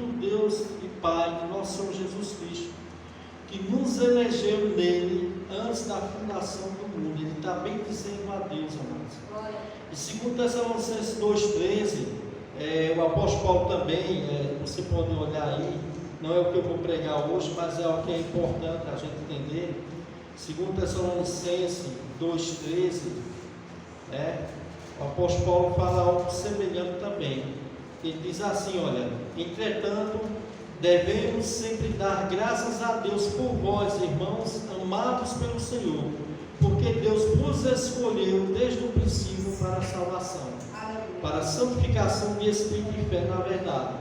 do Deus e Pai, de nosso Senhor Jesus Cristo, que nos elegeu nele antes da fundação do mundo. Ele está bem dizendo a Deus, amados. E segundo Tessalonicenses 2,13, o apóstolo Paulo também, você pode olhar aí, não é o que eu vou pregar hoje, mas é o que é importante a gente entender. Segundo Tessalonicenses 2,13, o apóstolo Paulo fala algo semelhante também. Ele diz assim, olha, entretanto, devemos sempre dar graças a Deus por vós, irmãos, amados pelo Senhor, porque Deus vos escolheu desde o princípio para a salvação, para a santificação de espírito e fé na verdade.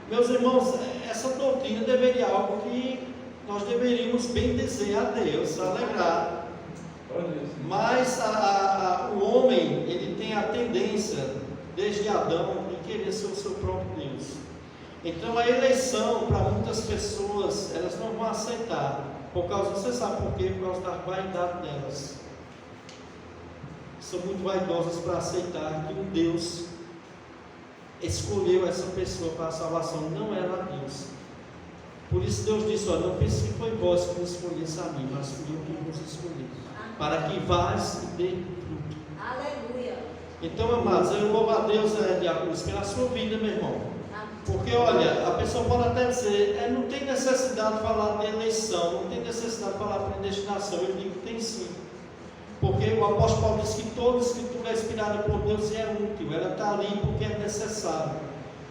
Meus irmãos, essa doutrina deveria algo que nós deveríamos bem dizer a Deus, alegrar. Mas o homem, ele tem a tendência, desde Adão, de querer ser o seu próprio Deus. Então a eleição, para muitas pessoas, elas não vão aceitar, por causa, você sabe por quê? Por causa da vaidade delas. São muito vaidosas para aceitar que um Deus escolheu essa pessoa para a salvação, não era Deus. Por isso Deus disse, olha, não pense que foi vós que me escolhesse a mim, mas fui eu que vos escolhi, para que vás e dê fruto. Aleluia. Então, amados, eu louvo a Deus, Diácono, pela sua vida, meu irmão. Porque, olha, a pessoa pode até dizer, não tem necessidade de falar de eleição, não tem necessidade de falar de predestinação. Eu digo que tem sim. Porque o apóstolo Paulo diz que toda escritura é inspirada por Deus e é útil. Ela está ali porque é necessário.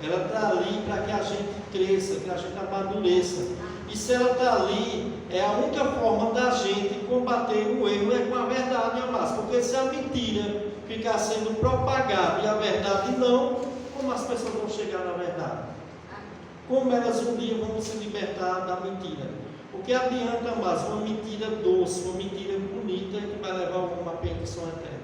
Ela está ali para que a gente cresça, que a gente amadureça. E se ela está ali, é a única forma da gente combater o erro é com a verdade, amados. Porque se a mentira ficar sendo propagada e a verdade não, como as pessoas vão chegar na verdade? Como elas um dia vão se libertar da mentira? O que adianta, amados, uma mentira doce, uma mentira bonita que vai levar a uma perdição eterna.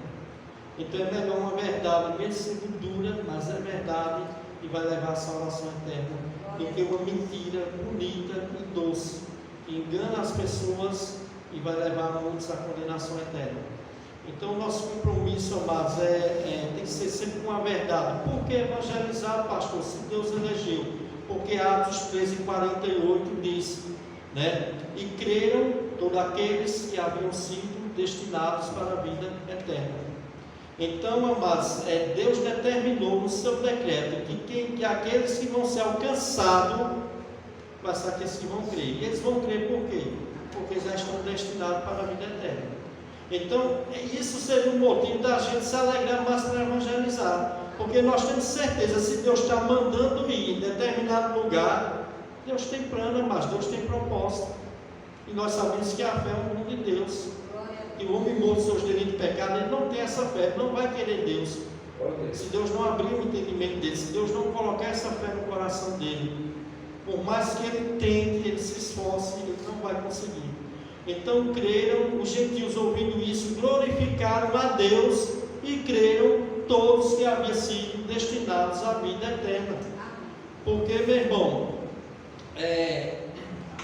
Então é melhor uma verdade, mesmo sendo dura, mas é verdade e vai levar a salvação eterna, do que uma mentira bonita e doce, que engana as pessoas e vai levar muitos à condenação eterna. Então o nosso compromisso, amados, tem que ser sempre com a verdade. Por que evangelizar, pastor, se Deus elegeu? Porque Atos 13:48 diz, e creram todos aqueles que haviam sido destinados para a vida eterna. Então, amados, Deus determinou no seu decreto que aqueles que vão ser alcançados vai ser aqueles que vão crer. E eles vão crer por quê? Porque já estão destinados para a vida eterna. Então, isso seria um motivo da gente se alegrar mais para evangelizar, porque nós temos certeza, se Deus está mandando ir em determinado lugar, Deus tem plano, mas Deus tem propósito, e nós sabemos que a fé é o dom de Deus, e o homem morto seus delitos e pecados, ele não tem essa fé, ele não vai querer Deus, se Deus não abrir o entendimento dele, se Deus não colocar essa fé no coração dele, por mais que ele tente, ele se esforce, ele não vai conseguir. Então creram, os gentios ouvindo isso, glorificaram a Deus e creram todos que haviam sido destinados à vida eterna. Porque, meu irmão,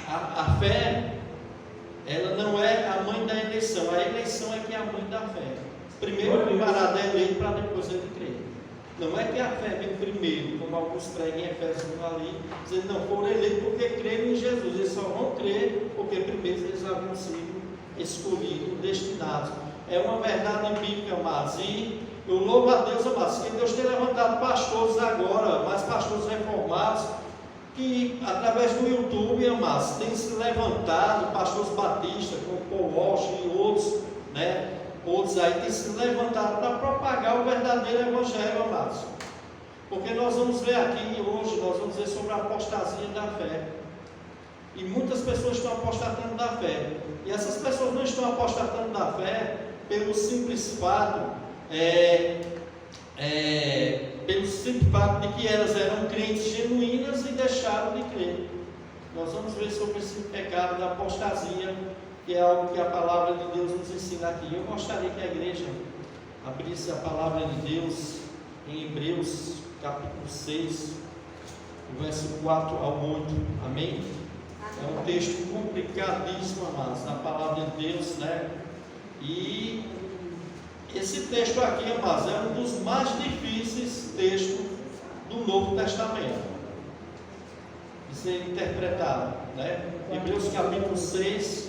a fé, ela não é a mãe da eleição, a eleição é que é a mãe da fé. Primeiro o camarada é eleito para depois ele crer. Não é que a fé vem primeiro, como alguns pregam em Efésios ali, dizendo não foram eleitos porque creram em Jesus, eles só vão crer porque primeiro eles haviam sido escolhidos, destinados. É uma verdade bíblica, amados, e eu louvo a Deus, amados, que Deus tem levantado pastores agora, mais pastores reformados, que através do YouTube, amados, tem se levantado, pastores batistas, como Paul Walsh e outros, outros aí têm se levantado para propagar o verdadeiro evangelho, amados. Porque nós vamos ver aqui hoje, nós vamos ver sobre a apostasia da fé. E muitas pessoas estão apostatando da fé. E essas pessoas não estão apostatando da fé pelo simples fato, de que elas eram crentes genuínas e deixaram de crer. Nós vamos ver sobre esse pecado da apostasia, que é algo que a palavra de Deus nos ensina aqui. Eu gostaria que a igreja abrisse a palavra de Deus em Hebreus capítulo 6, verso 4 ao 8, amém? É um texto complicadíssimo, amados, na palavra de Deus, E esse texto aqui, amados, é um dos mais difíceis textos do Novo Testamento. ser interpretado, né? Hebreus capítulo 6,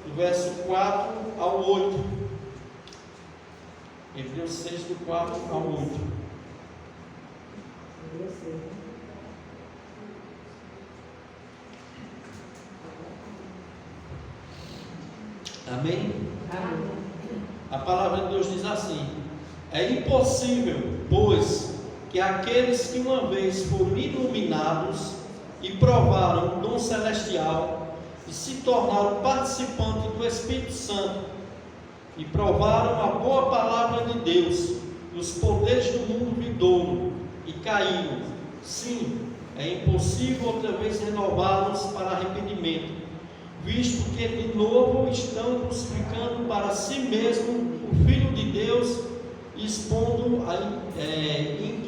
do verso 4 ao 8. Hebreus 6, do 4 ao 8. Amém? Amém. A palavra de Deus diz assim: é impossível, pois, que aqueles que uma vez foram iluminados e provaram o dom celestial e se tornaram participantes do Espírito Santo e provaram a boa palavra de Deus e os poderes do mundo vindouro e caíram, sim, é impossível outra vez renová-los para arrependimento, visto que de novo estão crucificando para si mesmo o Filho de Deus, expondo a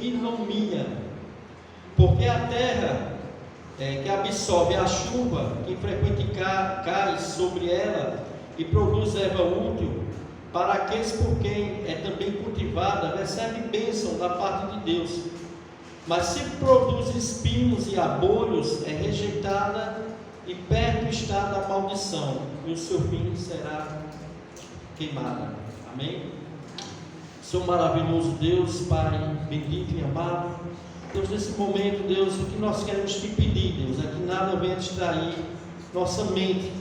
ignomínia, porque a terra que absorve a chuva que frequentemente cai sobre ela e produz erva útil para aqueles por quem é também cultivada, recebe bênção da parte de Deus, mas se produz espinhos e abolhos, é rejeitada e perto está da maldição, e o seu fim será queimada. Amém? Seu maravilhoso Deus, Pai bendito e amado, Deus, nesse momento, Deus, o que nós queremos te pedir, Deus, é que nada venha distrair nossa mente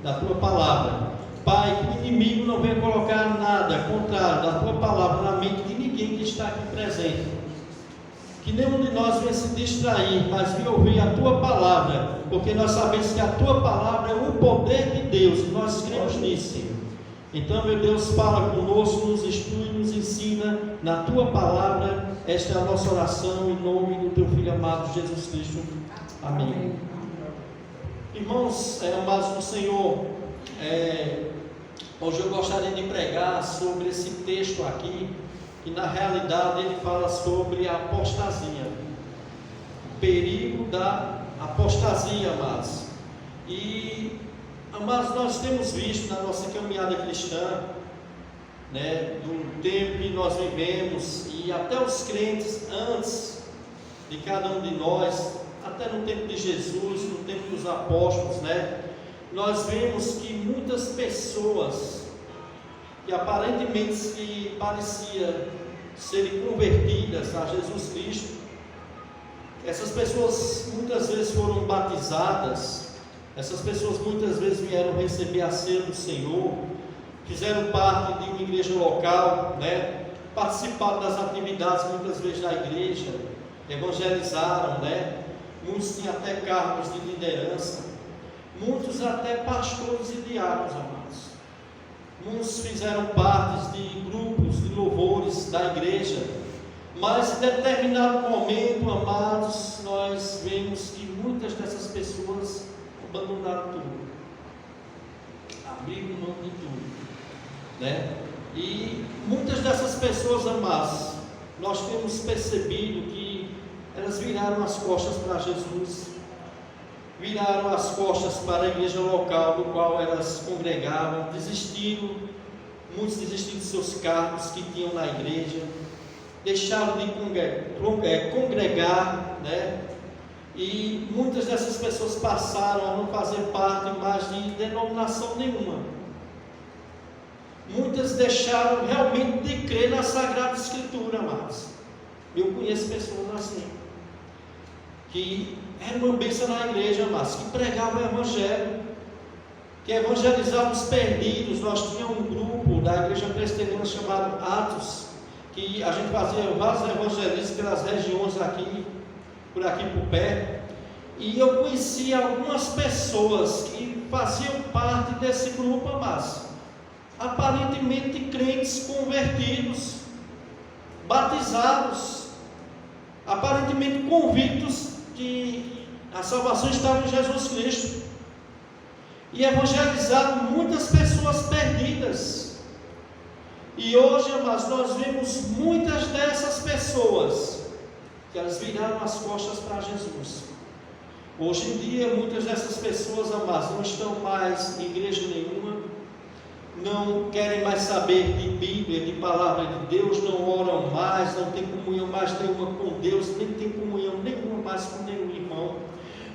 da tua palavra. Pai, que o inimigo não venha colocar nada contrário da tua palavra na mente de ninguém que está aqui presente. Que nenhum de nós venha se distrair, mas venha ouvir a tua palavra, porque nós sabemos que a tua palavra é o poder de Deus e nós cremos nisso, Senhor. Então, meu Deus, fala conosco, nos instrui, nos ensina na tua palavra. Esta é a nossa oração em nome do teu Filho amado Jesus Cristo. Amém. Irmãos, amados do Senhor, hoje eu gostaria de pregar sobre esse texto aqui, que na realidade ele fala sobre a apostasia, o perigo da apostasia, amados. E, amados, nós temos visto na nossa caminhada cristã, do tempo que nós vivemos, e até os crentes antes de cada um de nós, até no tempo de Jesus, no tempo dos apóstolos, nós vemos que muitas pessoas que aparentemente parecia serem convertidas a Jesus Cristo, essas pessoas muitas vezes foram batizadas, essas pessoas muitas vezes vieram receber a ceia do Senhor, fizeram parte de uma igreja local, participaram das atividades muitas vezes da igreja, evangelizaram, muitos tinham até cargos de liderança, muitos até pastores e diáconos, amados. Muitos fizeram parte de grupos de louvores da igreja, mas em determinado momento, amados, nós vemos que muitas dessas pessoas abandonaram tudo, abriram mão de tudo, E muitas dessas pessoas, amados, nós temos percebido que elas viraram as costas para Jesus, viraram as costas para a igreja local do qual elas congregavam, muitos desistiram de seus cargos que tinham na igreja, deixaram de congregar, e muitas dessas pessoas passaram a não fazer parte mais de denominação nenhuma. Muitas deixaram realmente de crer na Sagrada Escritura, amados. Eu conheço pessoas assim, que era uma bênção na igreja, mas que pregavam o Evangelho, que evangelizavam os perdidos. Nós tínhamos um grupo da igreja presbiteriana chamado Atos, que a gente fazia vários evangelistas pelas regiões aqui, por aqui por perto, e eu conhecia algumas pessoas que faziam parte desse grupo, mas aparentemente crentes convertidos, batizados, aparentemente convictos que a salvação estava em Jesus Cristo, e evangelizaram muitas pessoas perdidas. E hoje, amados, nós vemos muitas dessas pessoas que elas viraram as costas para Jesus. Hoje em dia, muitas dessas pessoas, amados, não estão mais em igreja nenhuma, não querem mais saber de Bíblia, de palavra de Deus, não oram mais, não tem comunhão mais nenhuma com Deus, nem tem comunhão nenhuma mais com nenhum irmão.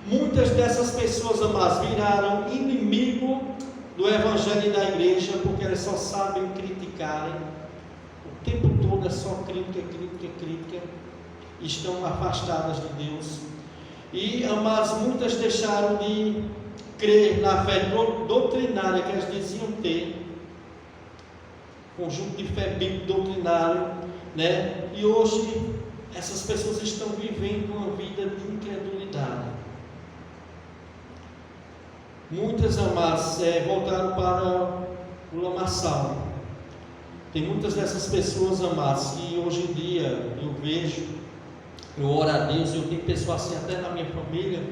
Muitas muitas dessas pessoas, amados, viraram inimigo do Evangelho e da igreja, porque elas só sabem criticarem. O tempo todo é só crítica, estão afastadas de Deus. E, amados, muitas deixaram de crer na fé doutrinária que elas diziam ter, conjunto de fé bíblico doutrinário, né? E hoje essas pessoas estão vivendo uma vida de incredulidade. Muitas, amadas, voltaram para o lamaçal. Tem muitas dessas pessoas, amadas, que hoje em dia eu vejo, eu oro a Deus, eu tenho pessoas assim até na minha família,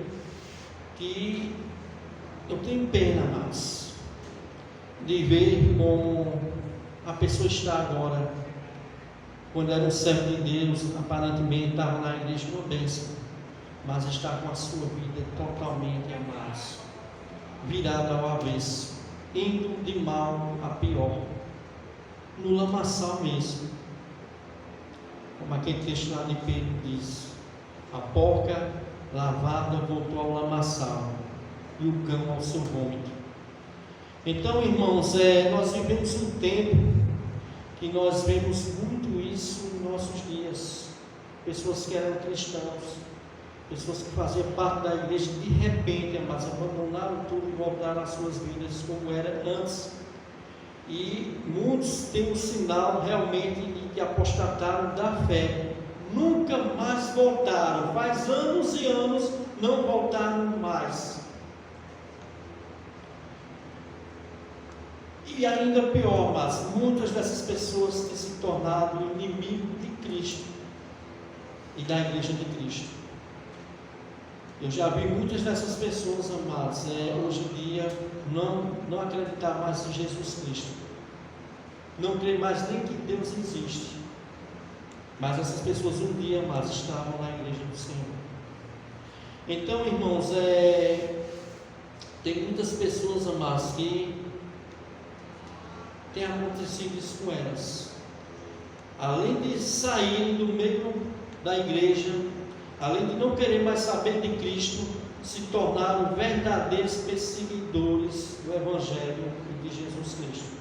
que eu tenho pena, amados, de ver como a pessoa está agora. Quando era um servo de Deus, aparentemente estava na igreja uma bênção, mas está com a sua vida totalmente, amados, virada ao avesso, indo de mal a pior, no lamaçal mesmo, como aquele texto lá de Pedro diz: a porca lavada voltou ao lamaçal e o cão ao seu vômito. Então, irmãos, nós vivemos um tempo que nós vemos muito isso em nossos dias. Pessoas que eram cristãos, pessoas que faziam parte da igreja, de repente, mas abandonaram tudo e voltaram às suas vidas como era antes. E muitos têm um sinal realmente de que apostataram da fé, nunca mais voltaram, faz anos e anos não voltaram mais. E ainda pior, mas muitas dessas pessoas têm se tornado inimigo de Cristo e da igreja de Cristo. Eu já vi muitas dessas pessoas, amados, hoje em dia não acreditar mais em Jesus Cristo, não crer mais nem que Deus existe. Mas essas pessoas um dia, amados, estavam na igreja do Senhor. Então, irmãos, tem muitas pessoas, amados, que tem acontecido isso com elas. Além de saírem do meio da igreja, além de não querer mais saber de Cristo, se tornaram verdadeiros perseguidores do Evangelho e de Jesus Cristo.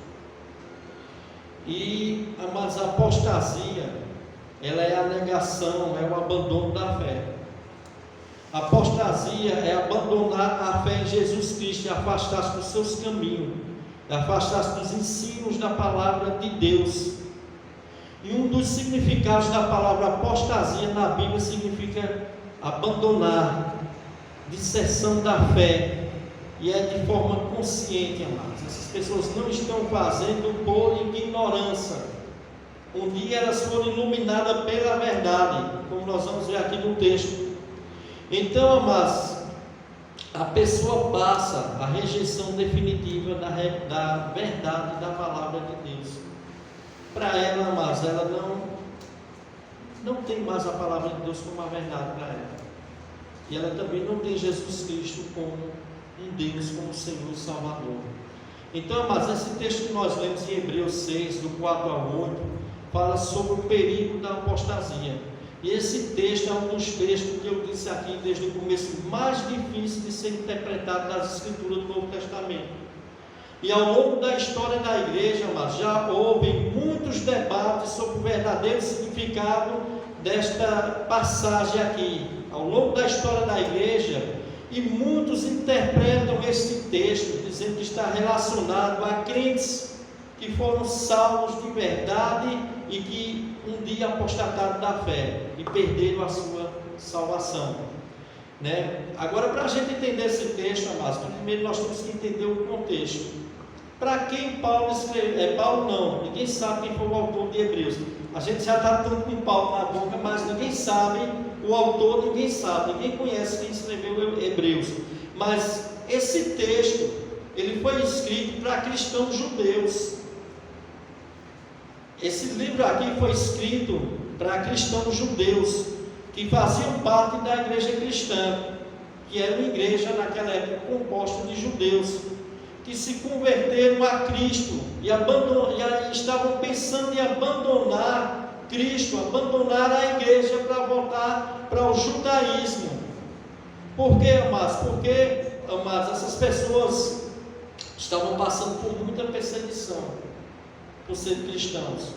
E mas a apostasia, ela é a negação, é o abandono da fé. A apostasia é abandonar a fé em Jesus Cristo e afastar-se dos seus caminhos, afastar-se dos ensinos da palavra de Deus. E um dos significados da palavra apostasia na Bíblia significa abandonar, disserção da fé, e é de forma consciente, amados. Essas pessoas não estão fazendo por ignorância. Um dia elas foram iluminadas pela verdade, como nós vamos ver aqui no texto. Então, amados, a pessoa passa a rejeição definitiva da verdade da palavra de Deus. Para ela, amados, ela não tem mais a palavra de Deus como a verdade para ela. E ela também não tem Jesus Cristo como um Deus, como Senhor e Salvador. Então, amados, esse texto que nós lemos em Hebreus 6, do 4 ao 8, fala sobre o perigo da apostasia. E esse texto é um dos textos que eu disse aqui desde o começo, mais difícil de ser interpretado das Escrituras do Novo Testamento. E ao longo da história da igreja, mas já houve muitos debates sobre o verdadeiro significado desta passagem aqui. Ao longo da história da igreja, e muitos interpretam esse texto dizendo que está relacionado a crentes que foram salvos de verdade e que um dia apostataram da fé e perderam a sua salvação, né? Agora, para a gente entender esse texto, amados, primeiro nós temos que entender o contexto. Para quem Paulo escreveu? Paulo não, ninguém sabe quem foi o autor de Hebreus. A gente já está tanto com Paulo na boca, mas ninguém sabe o autor, ninguém sabe, ninguém conhece quem escreveu Hebreus. Mas esse texto, ele foi escrito para cristãos judeus. Esse livro aqui foi escrito para cristãos judeus que faziam parte da igreja cristã, que era uma igreja naquela época composta de judeus que se converteram a Cristo e estavam pensando em abandonar Cristo, abandonar a igreja para voltar para o judaísmo. Por quê, amados? Porque, amados, essas pessoas estavam passando por muita perseguição por ser cristãos.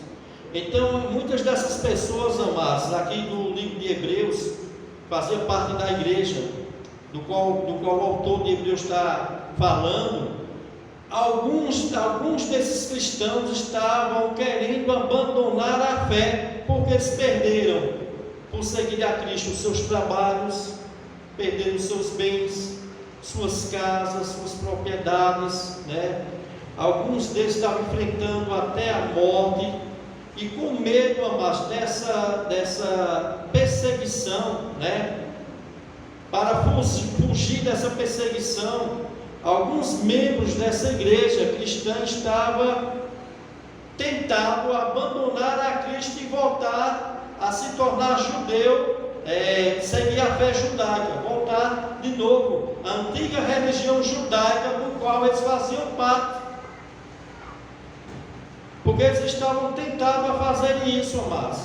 Então, muitas dessas pessoas, amados, aqui no livro de Hebreus, faziam parte da igreja, do qual o autor de Hebreus está falando. Alguns desses cristãos estavam querendo abandonar a fé, porque eles perderam, por seguir a Cristo, os seus trabalhos, perderam os seus bens, suas casas, suas propriedades, né? Alguns deles estavam enfrentando até a morte, e com medo, amados, dessa perseguição, né? Para fugir dessa perseguição, alguns membros dessa igreja cristã estavam tentando abandonar a Cristo e voltar a se tornar judeu, seguir a fé judaica, voltar de novo à antiga religião judaica do qual eles faziam parte, porque eles estavam tentando a fazer isso, amados.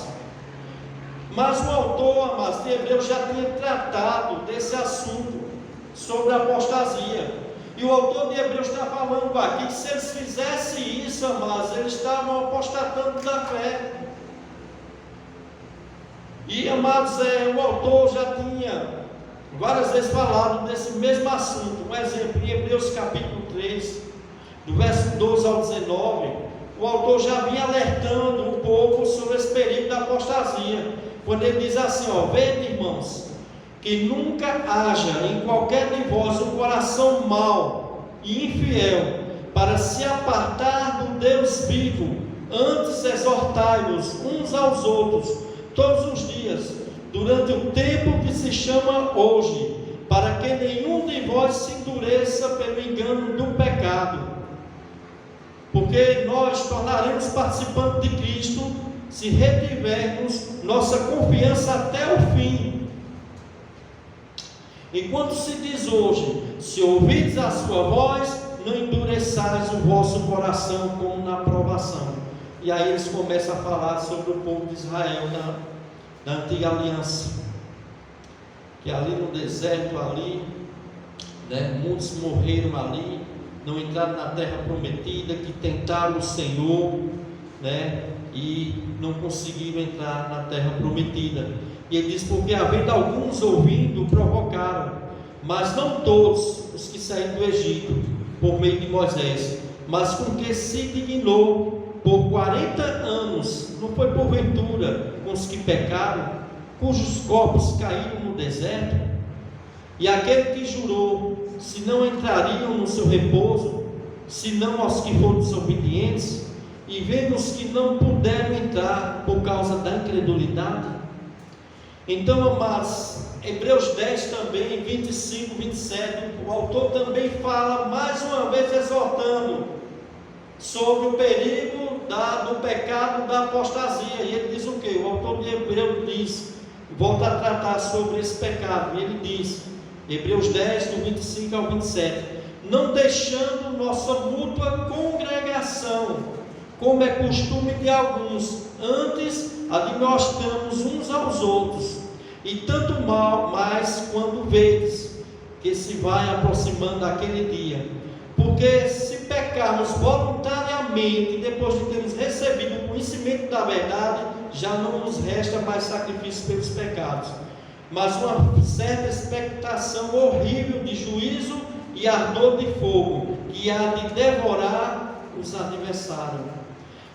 Mas o autor, amados, de Hebreus já tinha tratado desse assunto, sobre a apostasia. E o autor de Hebreus está falando aqui que se eles fizessem isso, amados, eles estavam apostatando da fé. E, amados, o autor já tinha várias vezes falado desse mesmo assunto. Um exemplo, em Hebreus capítulo 3, do verso 12 ao 19, o autor já vinha alertando o povo sobre esse perigo da apostasia, quando ele diz assim: vede, irmãos, que nunca haja em qualquer de vós um coração mau e infiel, para se apartar do Deus vivo. Antes exortai-vos uns aos outros todos os dias, durante o tempo que se chama hoje, para que nenhum de vós se endureça pelo engano do pecado. Porque nós tornaremos participantes de Cristo se retivermos nossa confiança até o fim. Enquanto se diz hoje: se ouvides a sua voz, não endureçais o vosso coração como na provação. E aí eles começam a falar sobre o povo de Israel na antiga aliança, que ali no deserto, muitos morreram ali, não entraram na terra prometida, que tentaram o Senhor, e não conseguiram entrar na terra prometida. E ele diz: porque havendo alguns ouvindo, provocaram, mas não todos os que saíram do Egito por meio de Moisés, mas com que se dignou por 40 anos, não foi porventura com os que pecaram, cujos corpos caíram no deserto? E aquele que jurou, se não entrariam no seu repouso, senão aos que foram desobedientes, e vendo os que não puderam entrar por causa da incredulidade. Então, amados, Hebreus 10 também, 25, 27, o autor também fala, mais uma vez exortando sobre o perigo do pecado da apostasia. E ele diz o que? O autor de Hebreus volta a tratar sobre esse pecado, e ele diz, Hebreus 10, do 25 ao 27, não deixando nossa mútua congregação, como é costume de alguns, antes admoestamos uns aos outros, e tanto mais quando vedes que se vai aproximando aquele dia. Porque se pecarmos voluntariamente, depois de termos recebido o conhecimento da verdade, já não nos resta mais sacrifício pelos pecados, mas uma certa expectação horrível de juízo e ardor de fogo, que há de devorar os adversários.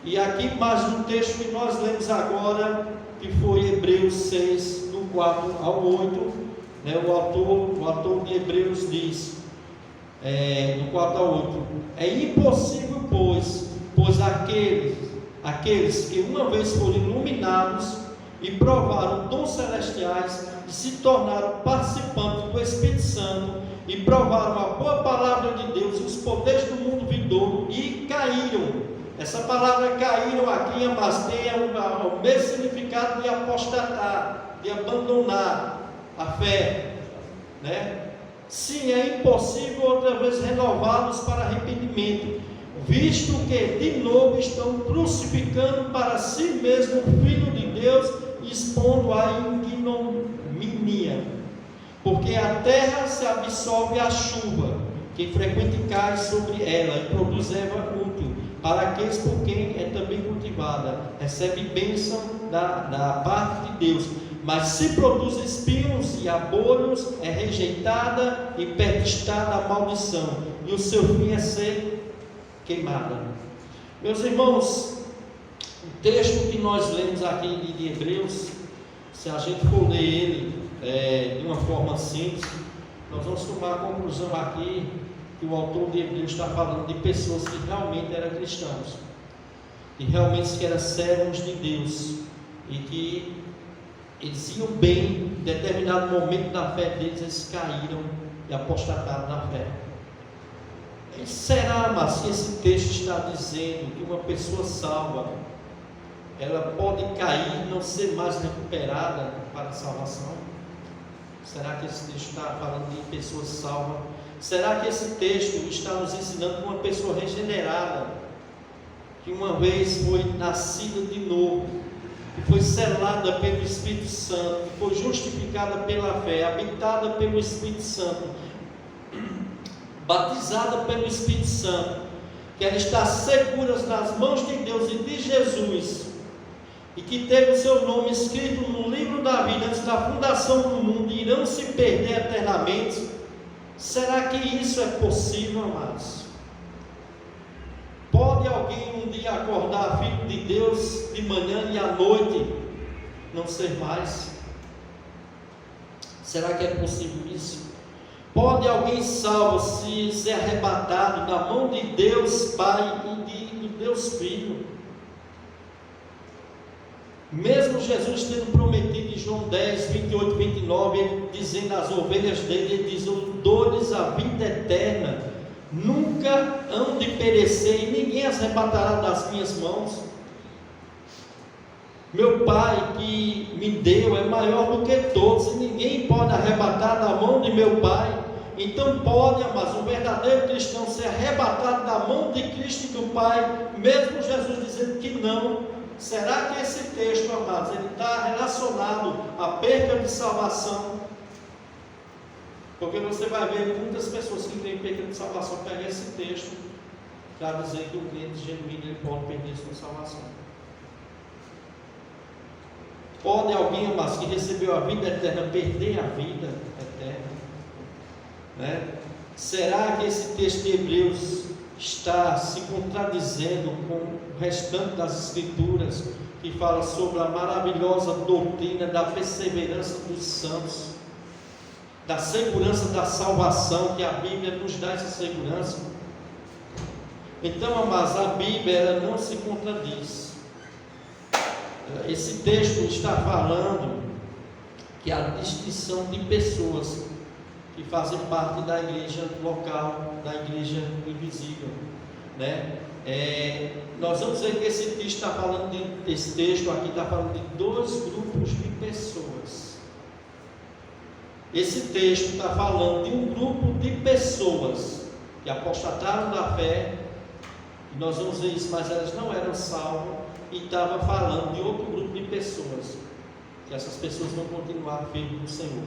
E aqui mais um texto que nós lemos agora, que foi Hebreus 6, do 4 ao 8, o autor de Hebreus diz, do 4 ao 8, é impossível, pois aqueles que uma vez foram iluminados e provaram dons celestiais, e se tornaram participantes do Espírito Santo, e provaram a boa palavra de Deus e os poderes do mundo vindouro, e caíram. Essa palavra caíram aqui, mas tem o mesmo significado de apostatar, de abandonar a fé, Sim, é impossível outra vez renová-los para arrependimento, visto que de novo estão crucificando para si mesmo o Filho de Deus, expondo a ignomínia. Porque porque a terra se absorve a chuva, que frequente cai sobre ela e produz erva útil, para aqueles por quem é também cultivada, recebe bênção da parte de Deus. Mas se produz espinhos e abolhos, é rejeitada e perdistrada a maldição, e o seu fim é ser queimada. Meus irmãos, o texto que nós lemos aqui de Hebreus, se a gente for ler ele de uma forma simples, nós vamos tomar a conclusão aqui que o autor de Hebreus está falando de pessoas que realmente eram cristãos, e realmente que eram servos de Deus, e que eles iam bem. Em determinado momento da fé deles, eles caíram e apostataram na fé. E será, mas que esse texto está dizendo que uma pessoa salva, ela pode cair e não ser mais recuperada para a salvação? Será que esse texto está falando de pessoas salvas? Será que esse texto está nos ensinando que uma pessoa regenerada, que uma vez foi nascida de novo, que foi selada pelo Espírito Santo, que foi justificada pela fé, habitada pelo Espírito Santo, batizada pelo Espírito Santo, que ela está segura nas mãos de Deus e de Jesus, e que teve o seu nome escrito no livro da vida antes da fundação do mundo, e irão se perder eternamente? Será que isso é possível, amados? Pode alguém um dia acordar filho de Deus de manhã e à noite não ser mais? Será que é possível isso? Pode alguém salvo se ser arrebatado da mão de Deus Pai e de Deus Filho? Mesmo Jesus tendo prometido em João 10, 28, 29, ele dizendo às ovelhas dele, ele diz: eu dou-lhes a vida eterna, nunca hão de perecer, e ninguém as arrebatará das minhas mãos. Meu Pai que me deu é maior do que todos, e ninguém pode arrebatar da mão de meu Pai. Então pode, mas um verdadeiro cristão ser arrebatado da mão de Cristo e do Pai, mesmo Jesus dizendo que não. Será que esse texto, amados, ele está relacionado à perca de salvação? Porque você vai ver muitas pessoas que têm perda de salvação pegar esse texto para dizer que o crente genuíno ele pode perder sua salvação. Pode alguém, amados, que recebeu a vida eterna perder a vida eterna? Né? Será que esse texto de Hebreus está se contradizendo com o restante das Escrituras, que fala sobre a maravilhosa doutrina da perseverança dos santos, da segurança da salvação, que a Bíblia nos dá essa segurança? Então, amados, a Bíblia ela não se contradiz. Esse texto está falando que a distinção de pessoas que fazem parte da igreja local, da igreja invisível, né? Nós vamos ver que esse texto está falando esse texto aqui está falando de dois grupos de pessoas. Esse texto está falando de um grupo de pessoas que apostataram da fé, e nós vamos ver isso, mas elas não eram salvas, e estava falando de outro grupo de pessoas, que essas pessoas vão continuar firmes no Senhor.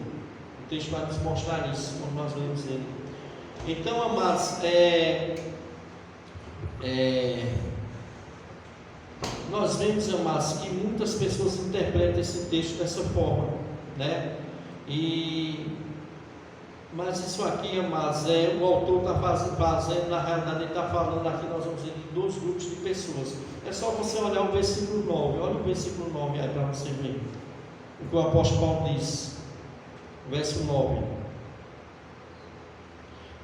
O texto vai nos mostrar isso quando nós lemos ele. Então, amados, nós vemos, amados, que muitas pessoas interpretam esse texto dessa forma, né? Mas isso aqui, amados, o autor está fazendo, na realidade ele está falando aqui, nós vamos ver de dois grupos de pessoas. É só você olhar o versículo 9, olha o versículo 9 aí para você ver o que o apóstolo Paulo diz. Verso 9: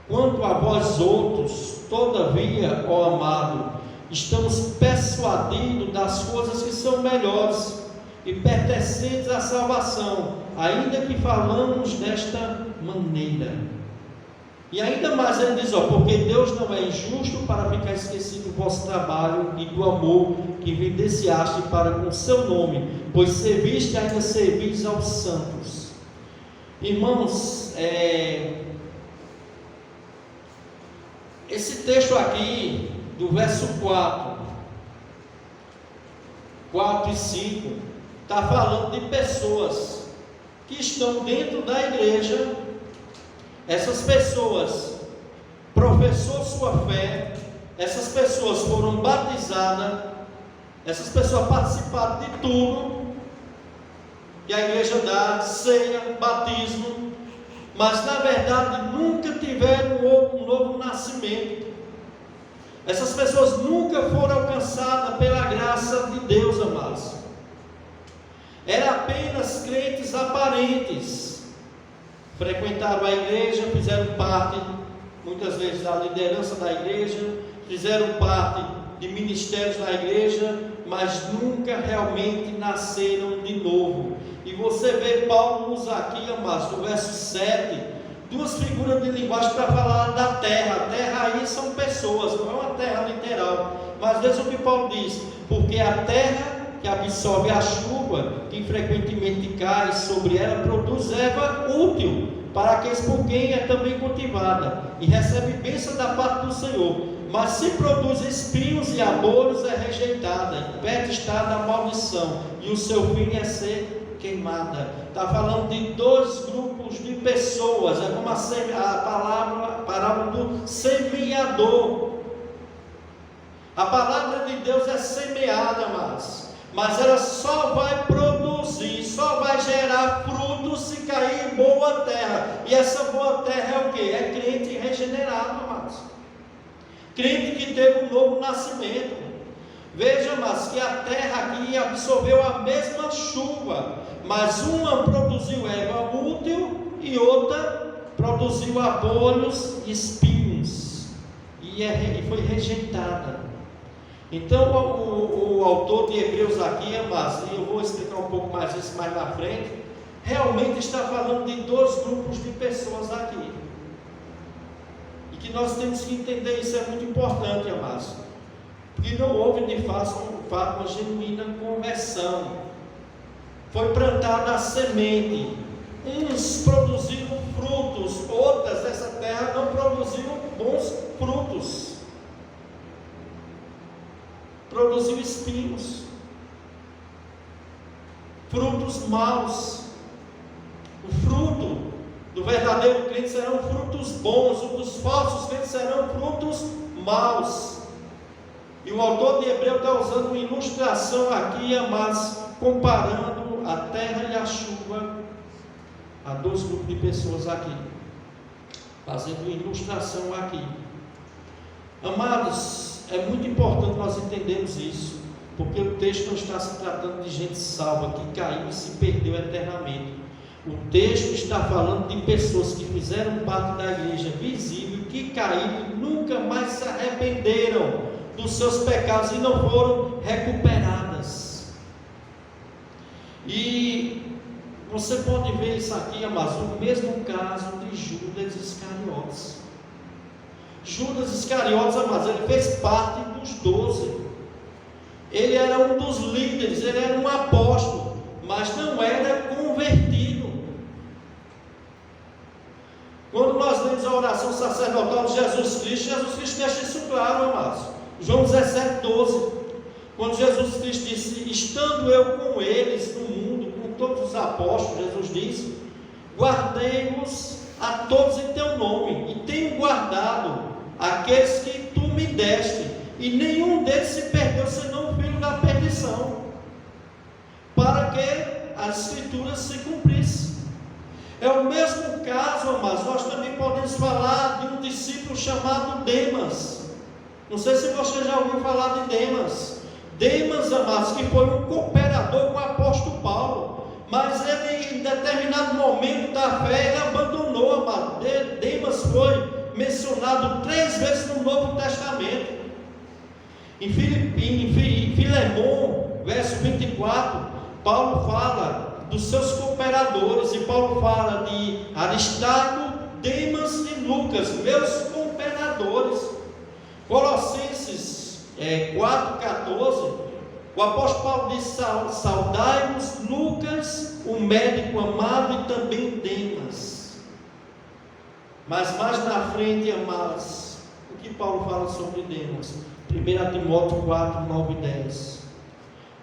quanto a vós outros, todavia, ó amado, estamos persuadidos das coisas que são melhores e pertencentes à salvação, ainda que falamos desta maneira. E ainda mais ele diz, porque Deus não é injusto para ficar esquecido do vosso trabalho e do amor que evidenciaste para com o seu nome, pois serviste e ainda servis aos santos. Irmãos, esse texto aqui, do verso 4 e 5, está falando de pessoas que estão dentro da igreja, essas pessoas professou sua fé, essas pessoas foram batizadas, essas pessoas participaram de tudo que a igreja dá, ceia, batismo, mas na verdade nunca tiveram um novo nascimento. Essas pessoas nunca foram alcançadas pela graça de Deus, amados. Eram apenas crentes aparentes, frequentaram a igreja, fizeram parte muitas vezes da liderança da igreja, fizeram parte de ministérios na igreja, mas nunca realmente nasceram de novo. E você vê Paulo usar aqui, amados, no verso 7, duas figuras de linguagem para falar da terra. A terra aí são pessoas, não é uma terra literal, mas veja o que Paulo diz: porque a terra que absorve a chuva, que frequentemente cai sobre ela, produz erva útil para aqueles por quem é também cultivada, e recebe bênção da parte do Senhor. Mas se produz espinhos e aborros, é rejeitada, e perto está da maldição, e o seu fim é ser queimada. Está falando de dois grupos de pessoas, é como a palavra do semeador. A palavra de Deus é semeada, mas ela só vai produzir, só vai gerar frutos se cair em boa terra. E essa boa terra é o que? É crente regenerado, amados. Crente que teve um novo nascimento. Veja, mas que a terra aqui absorveu a mesma chuva, mas uma produziu erva útil e outra produziu abolhos e espinhos, e foi rejeitada. Então o autor de Hebreus aqui, amados, e eu vou explicar um pouco mais isso mais na frente, realmente está falando de dois grupos de pessoas aqui, e que nós temos que entender isso. É muito importante, amados, porque não houve de fato uma genuína conversão. Foi plantada a semente, uns produziram frutos, outras dessa terra não produziram bons frutos, produziu espinhos, frutos maus. O fruto do verdadeiro crente serão frutos bons, o dos falsos crentes serão frutos maus. E o autor de Hebreus está usando uma ilustração aqui, amados, comparando a terra e a chuva a dois grupos de pessoas aqui, fazendo uma ilustração aqui. Amados, é muito importante nós entendermos isso, porque o texto não está se tratando de gente salva que caiu e se perdeu eternamente. O texto está falando de pessoas que fizeram parte da igreja visível, que caíram e nunca mais se arrependeram dos seus pecados e não foram recuperadas. E você pode ver isso aqui, amados, o mesmo caso de Judas Iscariotes. Judas Iscariotes, amados, ele fez parte dos 12. Ele era um dos líderes, ele era um apóstolo, mas não era convertido. Quando nós lemos a oração sacerdotal de Jesus Cristo deixa isso claro, amados. João 17, 12. Quando Jesus Cristo disse: estando eu com eles no mundo, com todos os apóstolos, Jesus disse: guardei-vos a todos em teu nome, e tenho guardado aqueles que tu me deste, e nenhum deles se perdeu, senão o filho da perdição, para que as escrituras se cumprissem. É o mesmo caso, amados. Nós também podemos falar de um discípulo chamado Demas. Não sei se você já ouviu falar de Demas. Demas, amados, que foi um cooperador com o apóstolo Paulo, mas ele, em determinado momento da fé, ele abandonou, amado. Demas foi mencionado 3 vezes no Novo Testamento. Em Filemon, verso 24, Paulo fala dos seus cooperadores, e Paulo fala de Aristarco, Demas e Lucas, meus cooperadores. Colossenses 4,14, o apóstolo Paulo diz: saudai-vos Lucas, o médico amado, e também Demas. Mas mais na frente, amados, o que Paulo fala sobre Demas? 1 Timóteo 4, 9 e 10.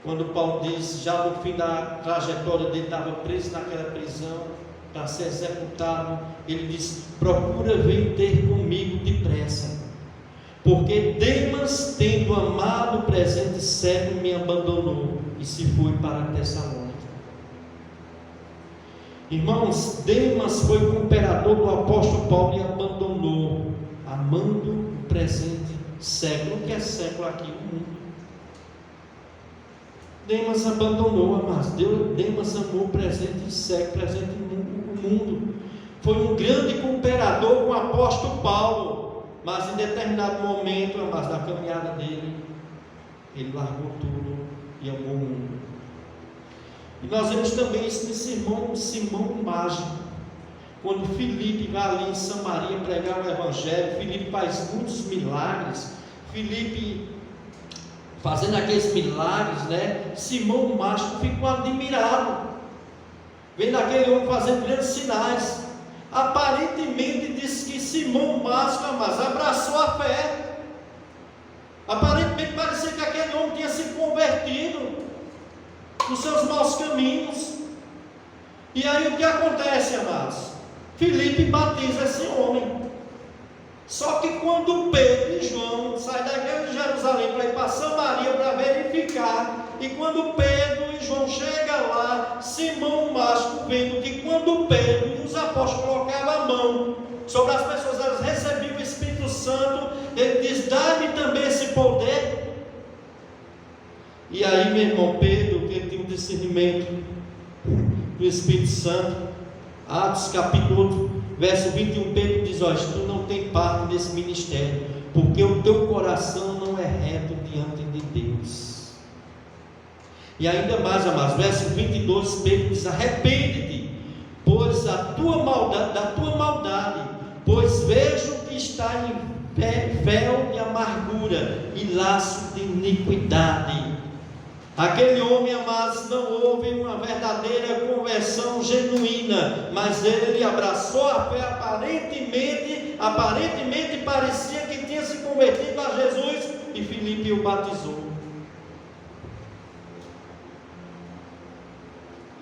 Quando Paulo diz, já no fim da trajetória dele, estava preso naquela prisão, para ser executado, ele diz: procura vir ter comigo depressa, porque Demas, tendo amado o presente século, me abandonou e se foi para Tessalônica. Irmãos, Demas foi cooperador do apóstolo Paulo e abandonou, amando o presente século. O que é século aqui? O mundo. Demas abandonou, amados. Demas amou o presente século, presente o mundo. Foi um grande cooperador com o apóstolo Paulo, mas em determinado momento, amados, da caminhada dele, ele largou tudo e amou o mundo. E nós vemos também isso nesse irmão Simão Mágico. Quando Filipe vai ali em Samaria pregar o Evangelho, Filipe faz muitos milagres. Filipe fazendo aqueles milagres, né? Simão Mágico ficou admirado, vendo aquele homem fazendo grandes sinais. Aparentemente diz que Simão Mágico, mas abraçou a fé. Aparentemente parecia que aquele homem tinha se convertido dos seus maus caminhos. E aí o que acontece, amados? Filipe batiza esse homem. Só que quando Pedro e João saem da igreja de Jerusalém para ir para Samaria para verificar, e quando Pedro e João chegam lá, Simão Mágico, vendo que quando Pedro e os apóstolos colocavam a mão sobre as pessoas, elas recebiam o Espírito Santo, ele diz: dá-me também esse poder. E aí, meu irmão, Pedro, que ele tinha um discernimento do Espírito Santo, Atos capítulo 8, verso 21, Pedro diz: olha, tu não tem parte nesse ministério, porque o teu coração não é reto diante de Deus. E ainda mais, amados, verso 22, Pedro diz: arrepende-te, pois da tua maldade, pois vejo que está em véu de amargura e laço de iniquidade. Aquele homem, amados, não houve uma verdadeira conversão genuína, mas ele abraçou a fé. Aparentemente parecia que tinha se convertido a Jesus, e Filipe o batizou.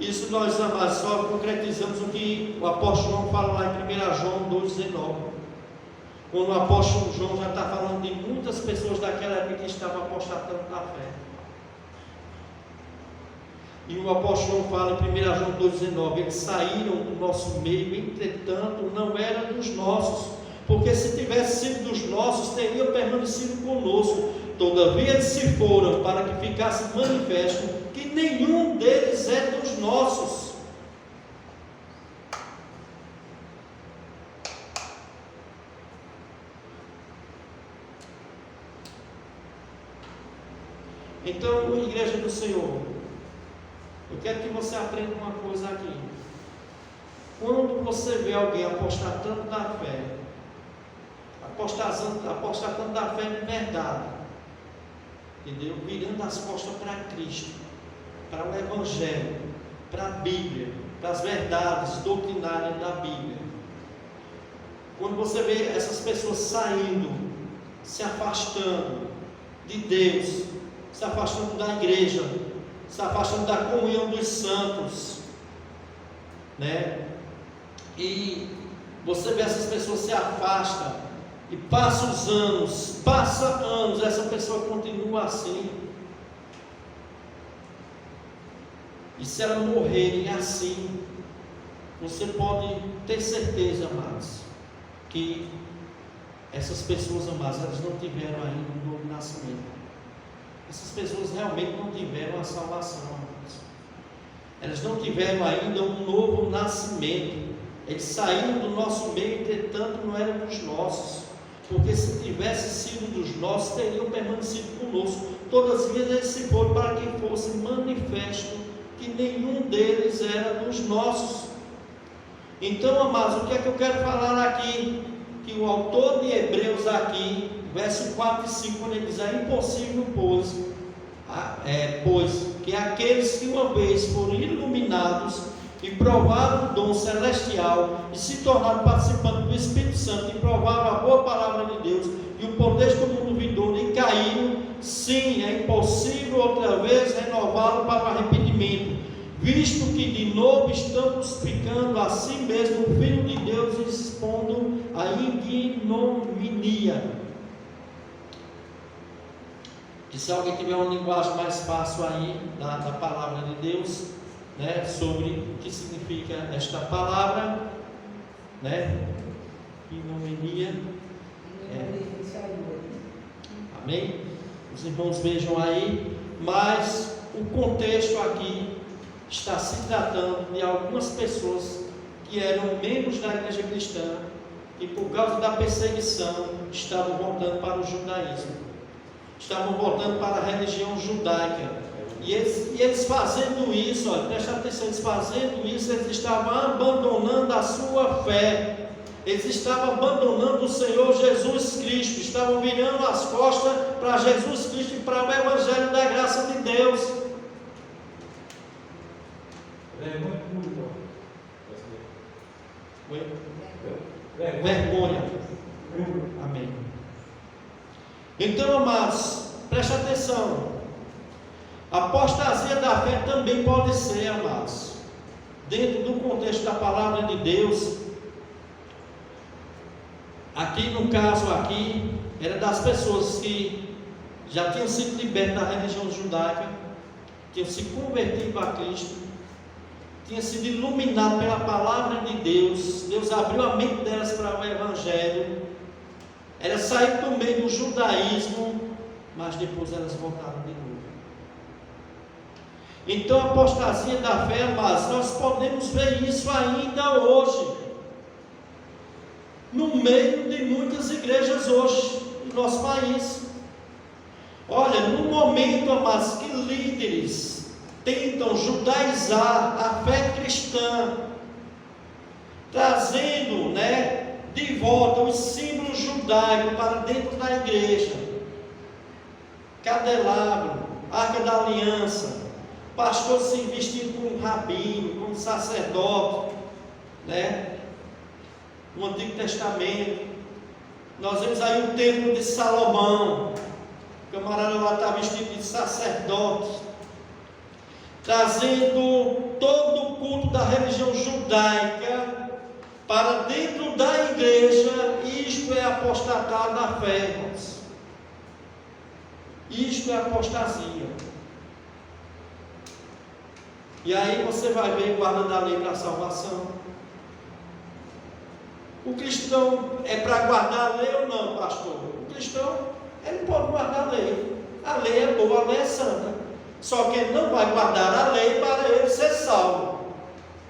Isso nós, amados, só concretizamos o que o apóstolo João fala lá em 1 João 2,19, quando o apóstolo João já está falando de muitas pessoas daquela época que estavam apostatando da fé. E o apóstolo fala em 1 João 2,19: eles saíram do nosso meio, entretanto não eram dos nossos, porque se tivesse sido dos nossos, teriam permanecido conosco. Todavia eles se foram, para que ficasse manifesto que nenhum deles é dos nossos. Então, igreja do Senhor, eu quero que você aprenda uma coisa aqui. Quando você vê alguém apostatando da fé, apostatando da fé de verdade, entendeu? Virando as costas para Cristo, para o Evangelho, para a Bíblia, para as verdades doutrinárias da Bíblia. Quando você vê essas pessoas saindo, se afastando de Deus, se afastando da igreja, se afastando da comunhão dos santos, né? E você vê essas pessoas se afastam, e passa anos, essa pessoa continua assim. E se elas morrerem assim, você pode ter certeza, amados, que essas pessoas, amados, elas não tiveram ainda um novo nascimento. Essas pessoas realmente não tiveram a salvação, amados. Elas não tiveram ainda um novo nascimento. Eles saíram do nosso meio, entretanto não eram dos nossos, porque se tivesse sido dos nossos, teriam permanecido conosco. Todas as vezes eles se foram para que fosse manifesto que nenhum deles era dos nossos. Então, amados, o que é que eu quero falar aqui? Que o autor de Hebreus aqui, verso 4 e 5, quando ele diz: é impossível, pois que aqueles que uma vez foram iluminados e provaram o dom celestial e se tornaram participantes do Espírito Santo e provaram a boa palavra de Deus e o poder do mundo vindouro e caíram, sim, é impossível outra vez renová-lo para o arrependimento, visto que de novo estão crucificando a si mesmo o Filho de Deus, expondo a ignominia. E se alguém tiver uma linguagem mais fácil aí da palavra de Deus, né, sobre o que significa esta palavra, né? Ignominia. Amém? Os irmãos vejam aí, mas o contexto aqui está se tratando de algumas pessoas que eram membros da igreja cristã e por causa da perseguição estavam voltando para o judaísmo, estavam voltando para a religião judaica. E eles fazendo isso, olha, presta atenção, eles fazendo isso, eles estavam abandonando a sua fé, eles estavam abandonando o Senhor Jesus Cristo, estavam virando as costas para Jesus Cristo e para o Evangelho da graça de Deus. Vergonha. Amém. Então, amados, preste atenção. A apostasia da fé também pode ser, amados, dentro do contexto da palavra de Deus. Aqui no caso aqui, era das pessoas que já tinham sido libertas da religião judaica, tinham se convertido a Cristo, tinham sido iluminadas pela palavra de Deus. Deus abriu a mente delas para o Evangelho. Elas saíram do meio do judaísmo, mas depois elas voltaram de novo. Então a apostasia da fé, mas nós podemos ver isso ainda hoje, no meio de muitas igrejas hoje no nosso país. Olha, no momento, amados, que líderes tentam judaizar a fé cristã, trazendo, né, de volta os símbolos judaicos para dentro da igreja, candelabro, arca da aliança, pastor se vestindo como rabino, como sacerdote, né? No Antigo Testamento, nós vemos aí o templo de Salomão, o camarada lá está vestido de sacerdote, trazendo todo o culto da religião judaica para dentro da igreja. Isto é apostatar da fé, irmãos. Isto é apostasia. E aí você vai ver guardando a lei para a salvação. O cristão é para guardar a lei ou não, pastor? O cristão, ele pode guardar a lei. A lei é boa, a lei é santa. Só que ele não vai guardar a lei para ele ser salvo.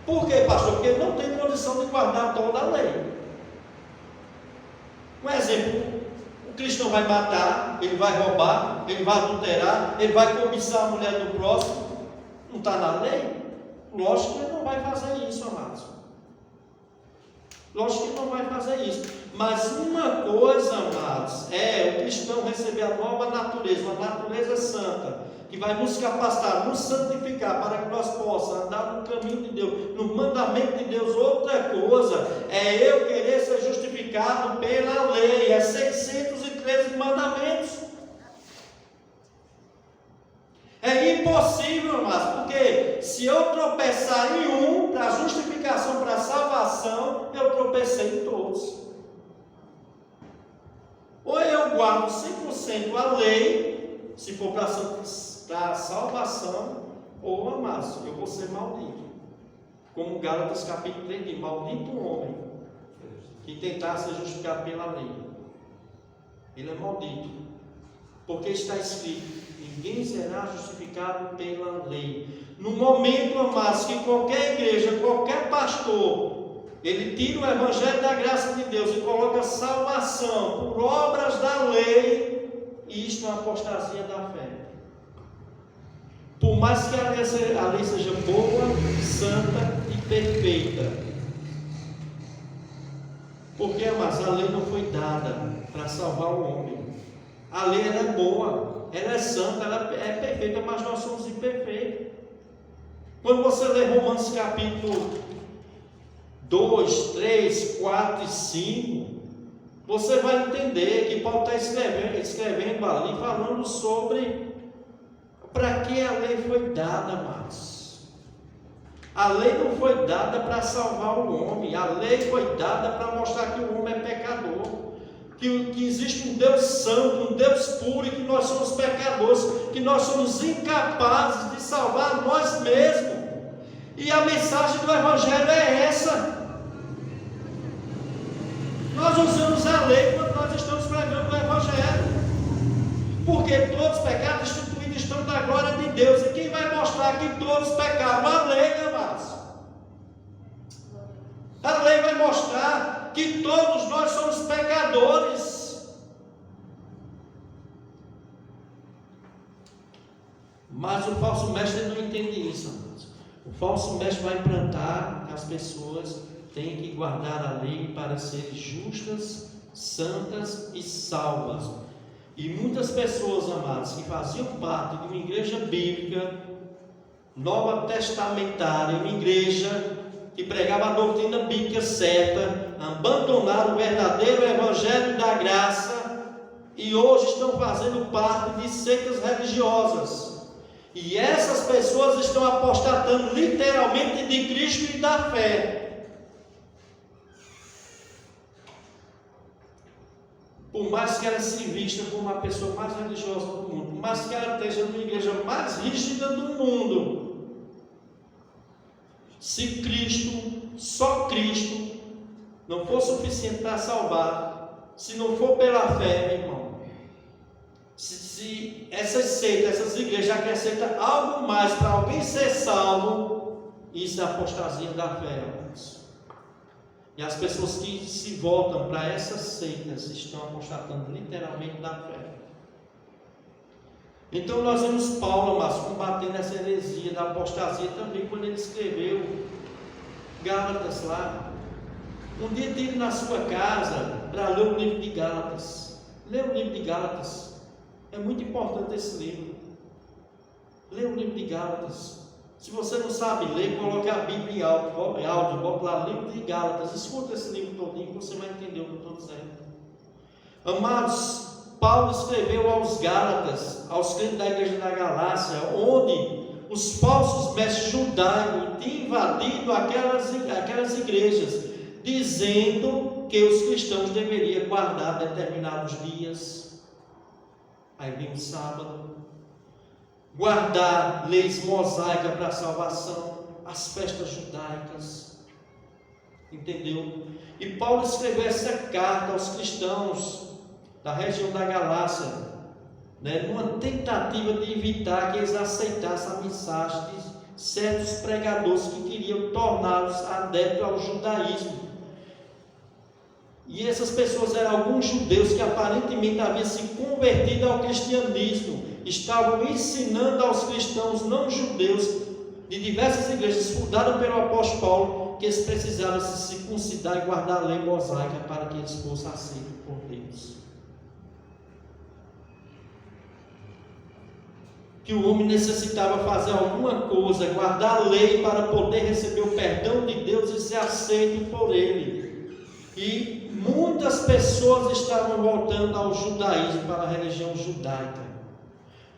Por quê, pastor? Porque ele não tem condição de guardar toda a lei. Um exemplo: o cristão vai matar, ele vai roubar, ele vai adulterar, ele vai cobiçar a mulher do próximo. Não está na lei? Lógico que ele não vai fazer isso, amados. Lógico que ele não vai fazer isso. Mas uma coisa, amados, é o cristão receber a nova natureza, uma natureza santa, que vai nos capacitar, nos santificar, para que nós possamos andar no caminho de Deus, no mandamento de Deus. Outra coisa é eu querer ser justificado pela lei, é 613 mandamentos. É impossível, mas porque se eu tropeçar em um, para justificação, para salvação, eu tropecei em todos. Ou eu guardo 100% a lei, se for para a salvação, ou amasso, eu vou ser maldito. Como Gálatas capítulo 3 diz: maldito o homem que tentar ser justificado pela lei. Ele é maldito, porque está escrito: ninguém será justificado pela lei. No momento, amados, que qualquer igreja, qualquer pastor, ele tira o Evangelho da graça de Deus e coloca salvação por obras da lei, isto é uma apostasia da fé. Por mais que a lei seja boa, santa e perfeita, porque, amados, a lei não foi dada para salvar o homem. A lei, ela é boa, ela é santa, ela é perfeita, mas nós somos imperfeitos. Quando você lê Romanos capítulo 2, 3, 4 e 5, você vai entender que Paulo está escrevendo ali, falando sobre para que a lei foi dada, amados. A lei não foi dada para salvar o homem, a lei foi dada para mostrar que o homem é pecador, que existe um Deus santo, um Deus puro, e que nós somos pecadores, que nós somos incapazes de salvar nós mesmos. E a mensagem do Evangelho é essa. Nós usamos a lei quando nós estamos pregando o Evangelho, porque todos os pecados instituídos estão da glória de Deus, e quem vai mostrar que todos pecaram? A lei, amados. A lei vai mostrar que todos nós somos pecadores. Mas o falso mestre não entende isso, amados. O falso mestre vai implantar que as pessoas têm que guardar a lei para serem justas, santas e salvas. E muitas pessoas, amados, que faziam parte de uma igreja bíblica, nova testamentária, uma igreja que pregava a doutrina bíblica certa, abandonaram o verdadeiro evangelho da graça e hoje estão fazendo parte de seitas religiosas. E essas pessoas estão apostatando literalmente de Cristo e da fé. Por mais que ela se vista como a pessoa mais religiosa do mundo, por mais que ela esteja numa igreja mais rígida do mundo, se Cristo, só Cristo, não for suficiente para salvar, se não for pela fé, meu irmão, se essas seitas, essas igrejas acrescentam algo mais para alguém ser salvo, isso é apostasia da fé, amados. E as pessoas que se voltam para essas seitas estão apostatando literalmente da fé. Então nós vemos Paulo, amados, combatendo essa heresia da apostasia também, quando ele escreveu Gálatas lá. Um dia tire na sua casa para ler o livro de Gálatas. Lê o livro de Gálatas. É muito importante esse livro. Lê o livro de Gálatas. Se você não sabe ler, coloque a Bíblia em áudio, bota lá livro de Gálatas, escuta esse livro todinho que você vai entender o que eu estou dizendo. Amados, Paulo escreveu aos Gálatas, aos crentes da igreja da Galácia, onde os falsos mestres judaicos tinham invadido aquelas igrejas, dizendo que os cristãos deveriam guardar determinados dias, aí vem o sábado, guardar leis mosaicas para a salvação, as festas judaicas, entendeu? E Paulo escreveu essa carta aos cristãos da região da Galácia, numa tentativa de evitar que eles aceitassem a mensagem de certos pregadores que queriam torná-los adeptos ao judaísmo. E essas pessoas eram alguns judeus que aparentemente haviam se convertido ao cristianismo, estavam ensinando aos cristãos não judeus de diversas igrejas fundadas pelo apóstolo Paulo que eles precisavam se circuncidar e guardar a lei mosaica para que eles fossem aceitos por Deus. Que o homem necessitava fazer alguma coisa, guardar a lei para poder receber o perdão de Deus e ser aceito por Ele. E muitas pessoas estavam voltando ao judaísmo, para a religião judaica.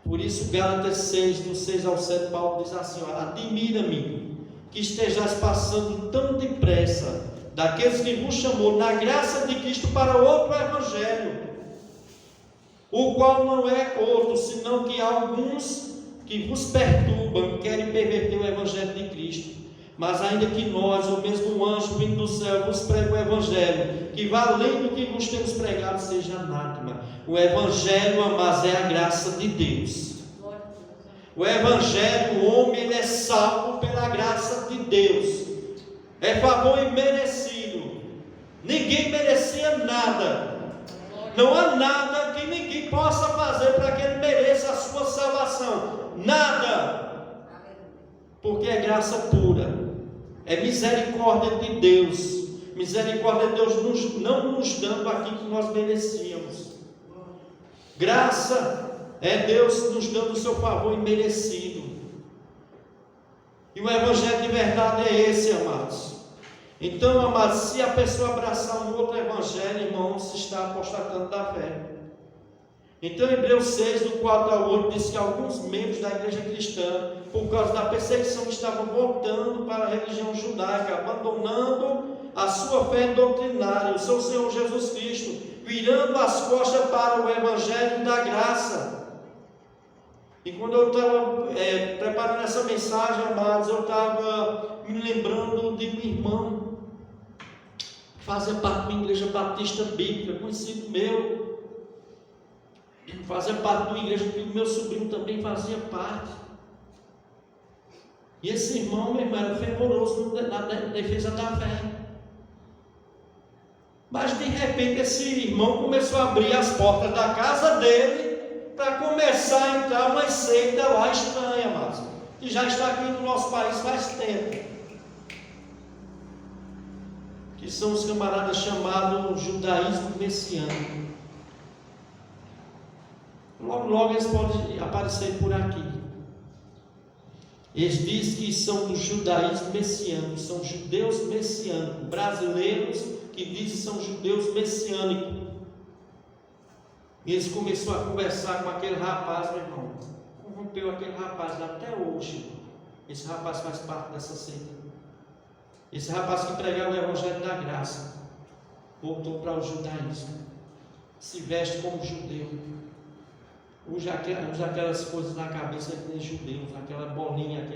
Por isso, Gálatas 6, do 6 ao 7, Paulo diz assim: admira-me que estejais passando tão depressa daqueles que vos chamou na graça de Cristo para outro evangelho, o qual não é outro, senão que há alguns que vos perturbam e querem perverter o evangelho de Cristo. Mas ainda que nós, ou mesmo um anjo vindo do céu, vos pregue o evangelho, que vá além do que vos temos pregado, seja anátema. O evangelho, amados, é a graça de Deus. O evangelho, o homem, ele é salvo pela graça de Deus. É favor imerecido. Ninguém merecia nada. Não há nada que ninguém possa fazer para que ele mereça a sua salvação. Nada. Porque é graça pura. É misericórdia de Deus. Misericórdia de Deus não nos dando aquilo que nós merecíamos. Graça é Deus nos dando o seu favor imerecido. E o evangelho de verdade é esse, amados. Então, amados, se a pessoa abraçar um outro evangelho, irmão, se está apostatando da fé. Então, Hebreus 6, do 4 ao 8, diz que alguns membros da igreja cristã, por causa da perseguição, estavam voltando para a religião judaica, abandonando a sua fé doutrinária, o seu Senhor Jesus Cristo, virando as costas para o Evangelho da graça. E quando eu estava preparando essa mensagem, amados, eu estava me lembrando de um irmão que fazia parte de uma igreja batista bíblica, conhecido meu, fazia parte de uma igreja que o meu sobrinho também fazia parte. E esse irmão, meu irmão, era fervoroso na defesa da fé. Mas de repente esse irmão começou a abrir as portas da casa dele para começar a entrar uma seita lá estranha, mas que já está aqui no nosso país faz tempo, que são os camaradas chamados judaísmo messiânico. Logo eles podem aparecer por aqui. Eles dizem que são do judaísmo messiânico, são judeus messiânicos, brasileiros que dizem que são judeus messiânicos. E eles começaram a conversar com aquele rapaz, meu irmão. Corrompeu aquele rapaz até hoje. Esse rapaz faz parte dessa seita. Esse rapaz que pregava o Evangelho da Graça voltou para o judaísmo, se veste como judeu, usa aquelas coisas na cabeça dos judeus, aquela bolinha,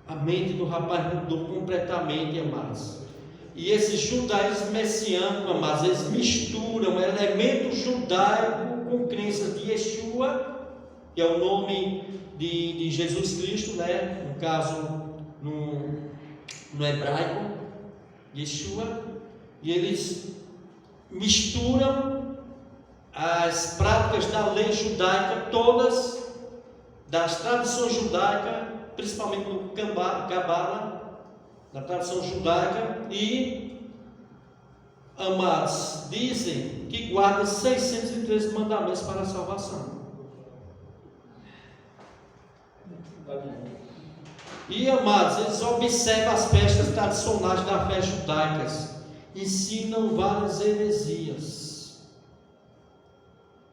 A mente do rapaz mudou completamente, amados. E esse judaísmo messiânico, amados, eles misturam elementos judaicos com crenças de Yeshua, que é o nome de Jesus Cristo, né? No caso, no hebraico, Yeshua, e eles misturam as práticas da lei judaica, todas das tradições judaicas, principalmente no Cabala, da tradição judaica, e, amados, dizem que guardam 613 mandamentos para a salvação. E, amados, eles observam as festas tradicionais da fé judaicas, ensinam várias heresias.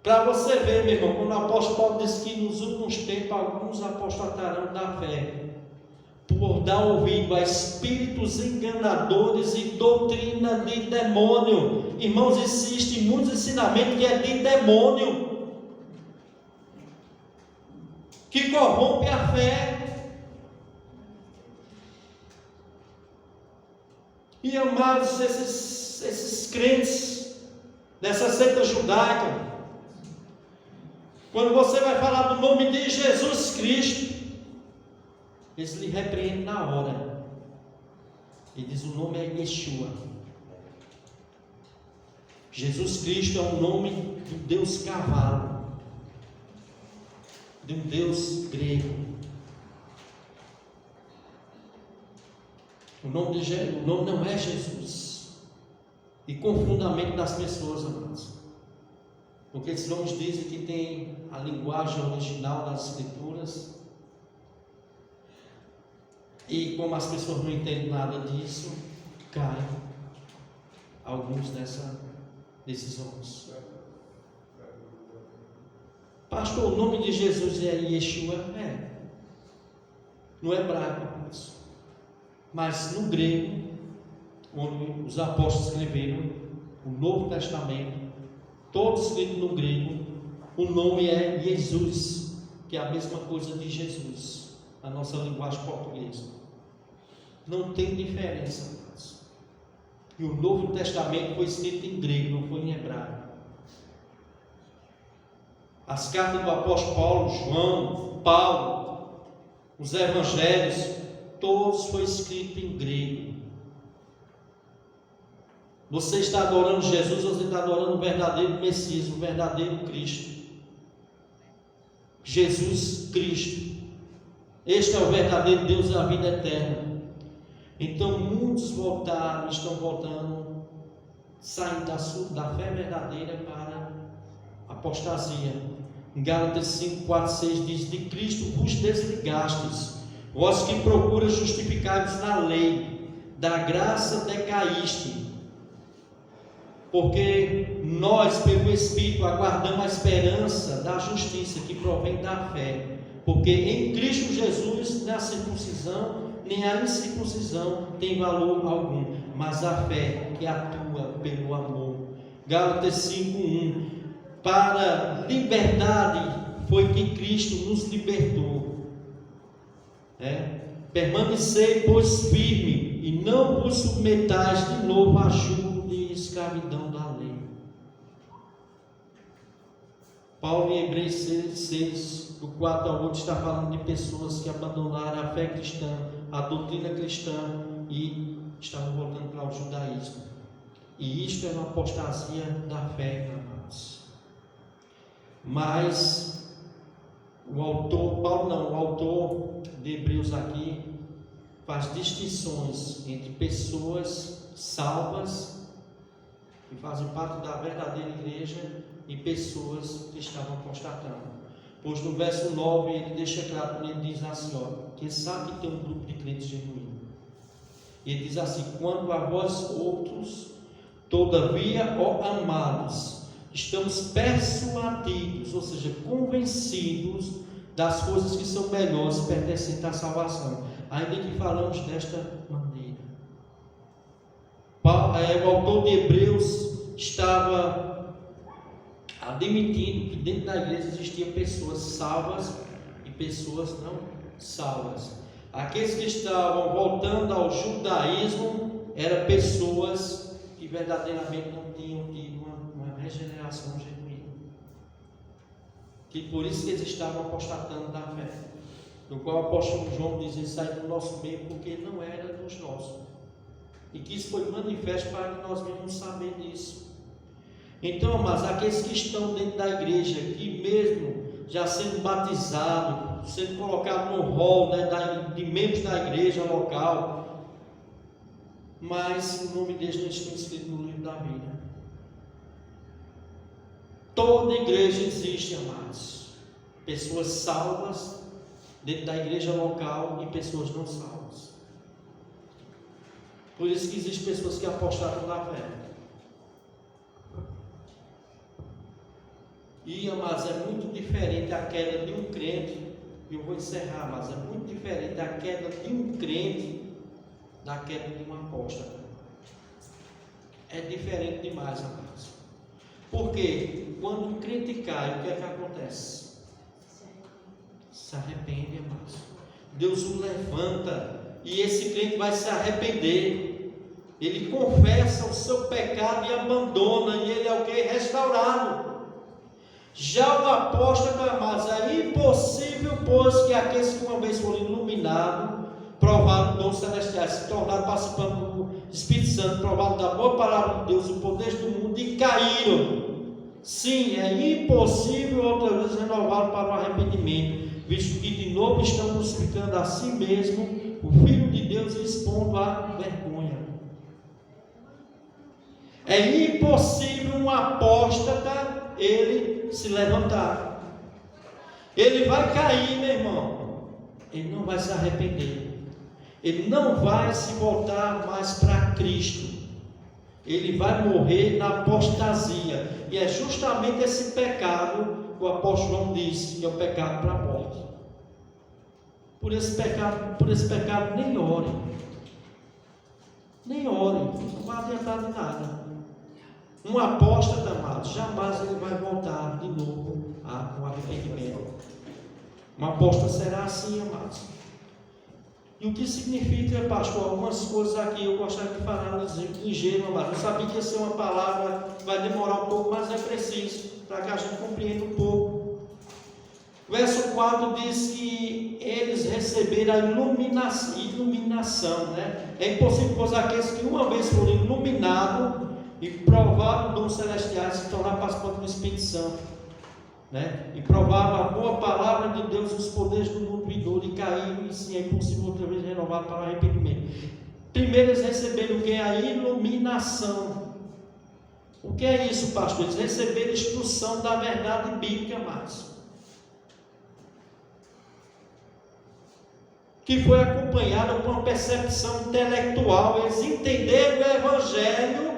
Para você ver, meu irmão, quando o apóstolo Paulo diz que nos últimos tempos alguns apostatarão da fé, por dar ouvido a espíritos enganadores e doutrina de demônio. Irmãos, existem muitos ensinamentos que é de demônio, que corrompe a fé. E, amados, esses crentes dessa seita judaica, quando você vai falar do nome de Jesus Cristo, eles lhe repreendem na hora. Ele diz: o nome é Yeshua. Jesus Cristo é o nome de um Deus cavalo, de um Deus grego. O nome não é Jesus. E confunda a mente das pessoas, amados, porque esses nomes dizem que tem a linguagem original das Escrituras. E como as pessoas não entendem nada disso, caem alguns desses homens. Pastor, o nome de Jesus é Yeshua? É. No hebraico, mas no grego, onde os apóstolos escreveram o Novo Testamento, todo escrito no grego, o nome é Jesus, que é a mesma coisa de Jesus, a nossa linguagem portuguesa. Não tem diferença, amados. E o Novo Testamento foi escrito em grego, não foi em hebraico. As cartas do apóstolo Paulo, João, Paulo, os evangelhos, todos foi escrito em grego. Você está adorando Jesus, ou você está adorando o verdadeiro Messias, o verdadeiro Cristo. Jesus Cristo. Este é o verdadeiro Deus da vida eterna. Então muitos estão voltando, saindo da fé verdadeira para a apostasia. Em Gálatas 5, 4, 6 diz: de Cristo vos desligastes, vós que procuram justificar-vos na lei, da graça decaíste. Porque nós, pelo Espírito, aguardamos a esperança da justiça que provém da fé. Porque em Cristo Jesus, nem a circuncisão, nem a incircuncisão tem valor algum, mas a fé que atua pelo amor. Gálatas 5:1. Para liberdade foi que Cristo nos libertou. Permanecei, pois, firme, e não vos submetais de novo a jugo de escravidão da lei. Paulo em Hebreus 6, do 4 ao 8, está falando de pessoas que abandonaram a fé cristã, a doutrina cristã, e estavam voltando para o judaísmo. E isto é uma apostasia da fé, amados. Mas o autor de Hebreus aqui faz distinções entre pessoas salvas, que fazem parte da verdadeira igreja, e pessoas que estavam apostatando. Pois no verso 9 ele deixa claro, quando ele diz assim, que sabe que tem um grupo de crentes genuínos. E ele diz assim: quanto a vós outros, todavia, ó amados, estamos persuadidos, ou seja, convencidos das coisas que são melhores pertencentes à salvação, ainda que falamos desta maneira. O autor de Hebreus estava admitindo que dentro da igreja existiam pessoas salvas e pessoas não salvas. Aqueles que estavam voltando ao judaísmo eram pessoas que verdadeiramente não tinham tido uma regeneração genuína, que por isso que eles estavam apostatando da fé, do qual o apóstolo João diz: ele saiu do nosso meio porque não era dos nossos, e que isso foi manifesto para que nós venhamos saber disso. Então, mas aqueles que estão dentro da igreja, que mesmo já sendo batizados, sendo colocados no rol, de membros da igreja local, mas o nome deles não está escrito no livro da vida. Toda igreja existe, amados, pessoas salvas dentro da igreja local e pessoas não salvas. Por isso que existem pessoas que apostaram da fé. E, amados, é muito diferente a queda de um crente, e eu vou encerrar, mas é muito diferente a queda de um crente da queda de um apóstolo. É diferente demais, amados. Porque quando um crente cai, o que é que acontece? Se arrepende, amados. Deus o levanta, e esse crente vai se arrepender. Ele confessa o seu pecado e abandona, e ele é o que? Restaurado. Já o apóstolo, amados, é impossível, pois, que aqueles que uma vez foram iluminados, provaram dons celestiais, se tornaram participantes do Espírito Santo, provaram da boa palavra de Deus, o poder do mundo, e caíram. Sim, é impossível outra vez renovar para o arrependimento, visto que de novo estão crucificando a si mesmo, o Filho de Deus, e expondo a vergonha. É impossível um apóstata ele se levantar. Ele vai cair, meu irmão. Ele não vai se arrepender. Ele não vai se voltar mais para Cristo. Ele vai morrer na apostasia. E é justamente esse pecado que o apóstolo João disse, que é o pecado para a morte. Por esse pecado nem ore. Nem ore. Não vai adiantar de nada. Um apóstata, amado, jamais ele vai voltar de novo ao arrependimento. Um apóstata será assim, amados. E o que significa, pastor? Algumas coisas aqui eu gostaria de falar ingênuo, amado. Eu sabia que ia ser uma palavra que vai demorar um pouco, mas é preciso, para que a gente compreenda um pouco. Verso 4 diz que eles receberam a iluminação, né? É impossível, pois aqueles que uma vez foram iluminados e provaram dons celestiais, se tornaram participantes do Espírito Santo, né? E provaram a boa palavra de Deus, os poderes do mundo vindouro, e caíram, e sim, é impossível outra vez renovar para o arrependimento. Primeiro eles receberam o que é a iluminação. O que é isso, pastor? Eles receberam a instrução da verdade bíblica, amados, que foi acompanhada por uma percepção intelectual. Eles entenderam o Evangelho,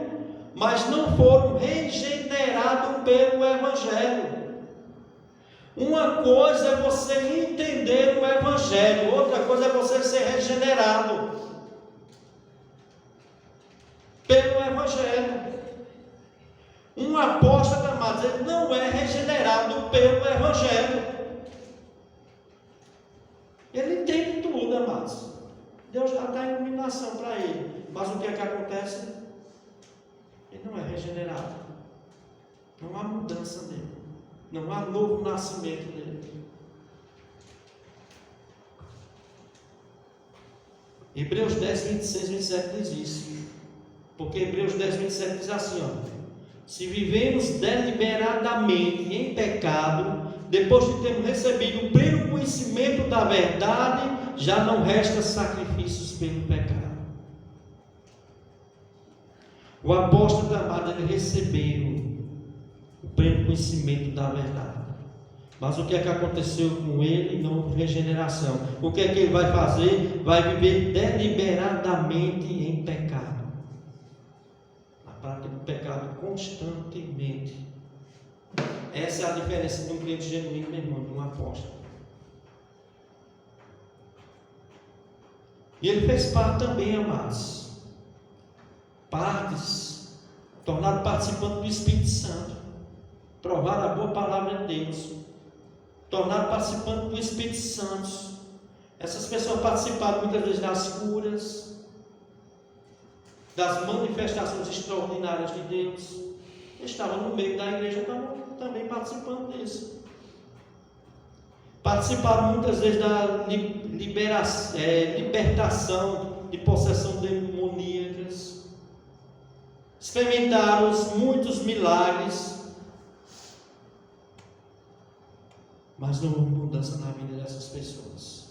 mas não foram regenerados pelo Evangelho. Uma coisa é você entender o Evangelho, outra coisa é você ser regenerado pelo Evangelho. Um apóstolo, amados, ele não é regenerado pelo Evangelho. Ele entende tudo, amados. Deus já dá iluminação para ele. Mas o que é que acontece? Ele não é regenerado. Não há mudança nele. Não há novo nascimento nele. Hebreus 10, 26, 27 diz isso. Porque Hebreus 10, 27 diz assim, ó: se vivemos deliberadamente em pecado, depois de termos recebido o pleno conhecimento da verdade, já não resta sacrifícios pelo pecado. O apóstolo amado, ele recebeu o pleno conhecimento da verdade. Mas o que é que aconteceu com ele? Não houve regeneração. O que é que ele vai fazer? Vai viver deliberadamente em pecado. Na prática do pecado constantemente. Essa é a diferença de um crente genuíno, meu irmão, de um apóstolo. E ele fez parte também, amados. Partes, tornado participante do Espírito Santo. Provar a boa palavra de Deus. Tornado participante do Espírito Santo. Essas pessoas participaram muitas vezes das curas, das manifestações extraordinárias de Deus. Estavam no meio da igreja, estavam também participando disso. Participaram muitas vezes da libertação de possessão demoníacas. Experimentaram muitos milagres. Mas não houve mudança na vida dessas pessoas.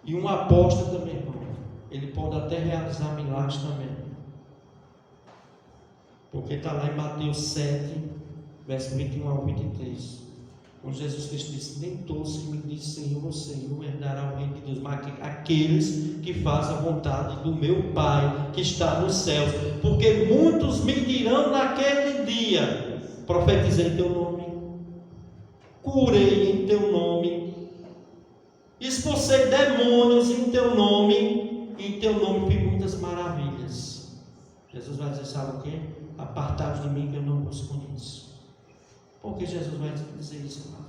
E um apóstolo também, irmão, ele pode até realizar milagres também. Porque está lá em Mateus 7, verso 21 ao 23. Onde Jesus Cristo disse: nem todos que me dizem Senhor, Senhor, herdarão o reino de Deus, mas aqueles que fazem a vontade do meu Pai que está nos céus. Porque muitos me dirão naquele dia: profetizei em teu nome, curei em teu nome, expulsei demônios em teu nome, e em teu nome fiz muitas maravilhas. Jesus vai dizer: sabe o que? Apartai-vos de mim, que eu não vos conheço. Por que Jesus vai dizer isso, irmão?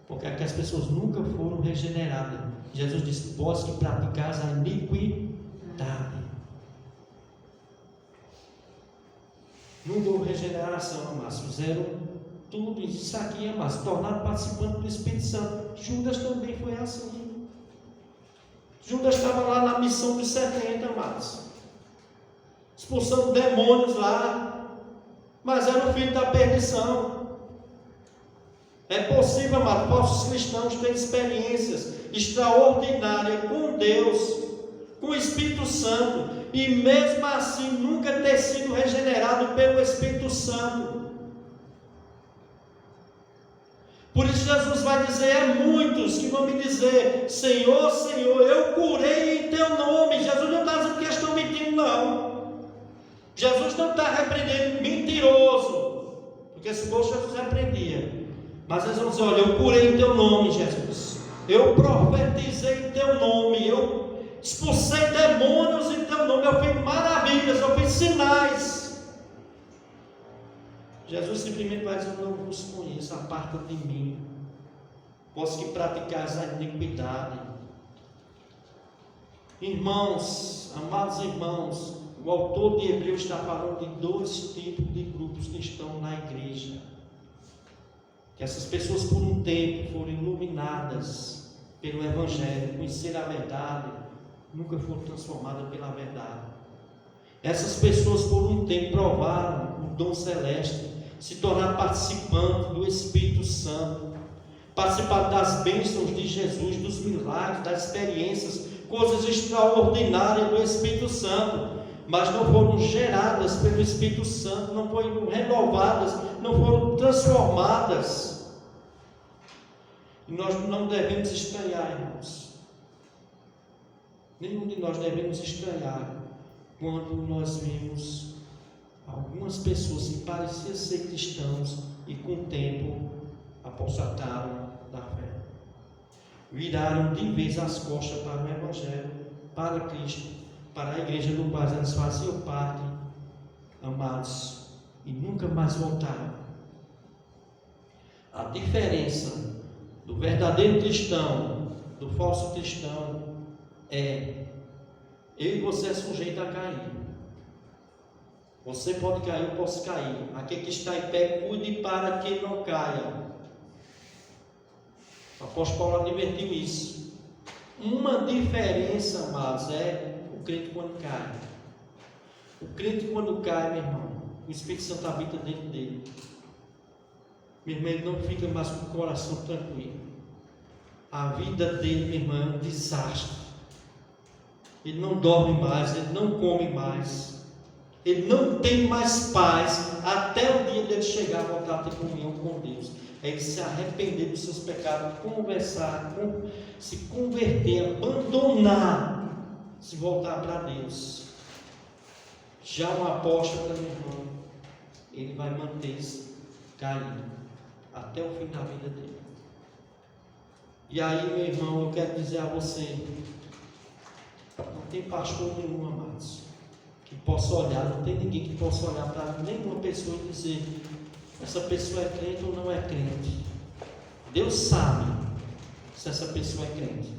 Porque aquelas pessoas nunca foram regeneradas. Jesus disse: vós que praticais a iniquidade. Não houve regeneração, amados. Fizeram tudo isso aqui, amados. Tornaram participante do Espírito Santo. Judas também foi assim. Judas estava lá na missão dos 70, amados, expulsando demônios lá. Mas era o filho da perdição. É possível, amados, falsos cristãos terem experiências extraordinárias com Deus, com o Espírito Santo, e mesmo assim nunca ter sido regenerado pelo Espírito Santo. Por isso Jesus vai dizer a muitos que vão me dizer: Senhor, Senhor, eu curei em teu nome. Jesus não está dizendo que eles estão mentindo, não. Jesus não está repreendendo mentiroso, porque se fosse, Jesus repreendia. Mas eles vão dizer: olha, eu curei em teu nome, Jesus. Eu profetizei em teu nome. Eu expulsei demônios em teu nome. Eu fiz maravilhas, eu fiz sinais. Jesus simplesmente vai dizer: eu não vos conheço, aparta de mim, vós que praticais a iniquidade. Irmãos, amados irmãos, o autor de Hebreus está falando de dois tipos de grupos que estão na igreja. Que essas pessoas por um tempo foram iluminadas pelo Evangelho, conheceram a verdade, nunca foram transformadas pela verdade. Essas pessoas por um tempo provaram o dom celeste, se tornaram participantes do Espírito Santo, participaram das bênçãos de Jesus, dos milagres, das experiências, coisas extraordinárias do Espírito Santo, mas não foram geradas pelo Espírito Santo, não foram renovadas, não foram transformadas. E nós não devemos estranhar, irmãos. Nenhum de nós devemos estranhar quando nós vimos algumas pessoas que pareciam ser cristãos e com o tempo apostataram da fé. Viraram de vez as costas para o Evangelho, para Cristo, para a igreja do qual eles faziam parte, amados, e nunca mais voltaram. A diferença do verdadeiro cristão, do falso cristão, é: eu e você é sujeito a cair. Você pode cair, eu posso cair. Aquele que está em pé, cuide para que não caia. O apóstolo Paulo advertiu isso. Uma diferença, amados, é o crente quando cai. O crente quando cai, meu irmão, o Espírito Santo habita dentro dele. Meu irmão, ele não fica mais com o coração tranquilo. A vida dele, meu irmão, é um desastre. Ele não dorme mais, ele não come mais, ele não tem mais paz até o dia dele chegar a voltar a ter comunhão com Deus. É ele se arrepender dos seus pecados, conversar, se converter, abandonar, se voltar para Deus. Já um apóstolo, meu irmão, ele vai manter-se caído até o fim da vida dele. E aí, meu irmão, eu quero dizer a você: não tem pastor nenhum, amados, que possa olhar, não tem ninguém que possa olhar para nenhuma pessoa e dizer: essa pessoa é crente ou não é crente. Deus sabe se essa pessoa é crente.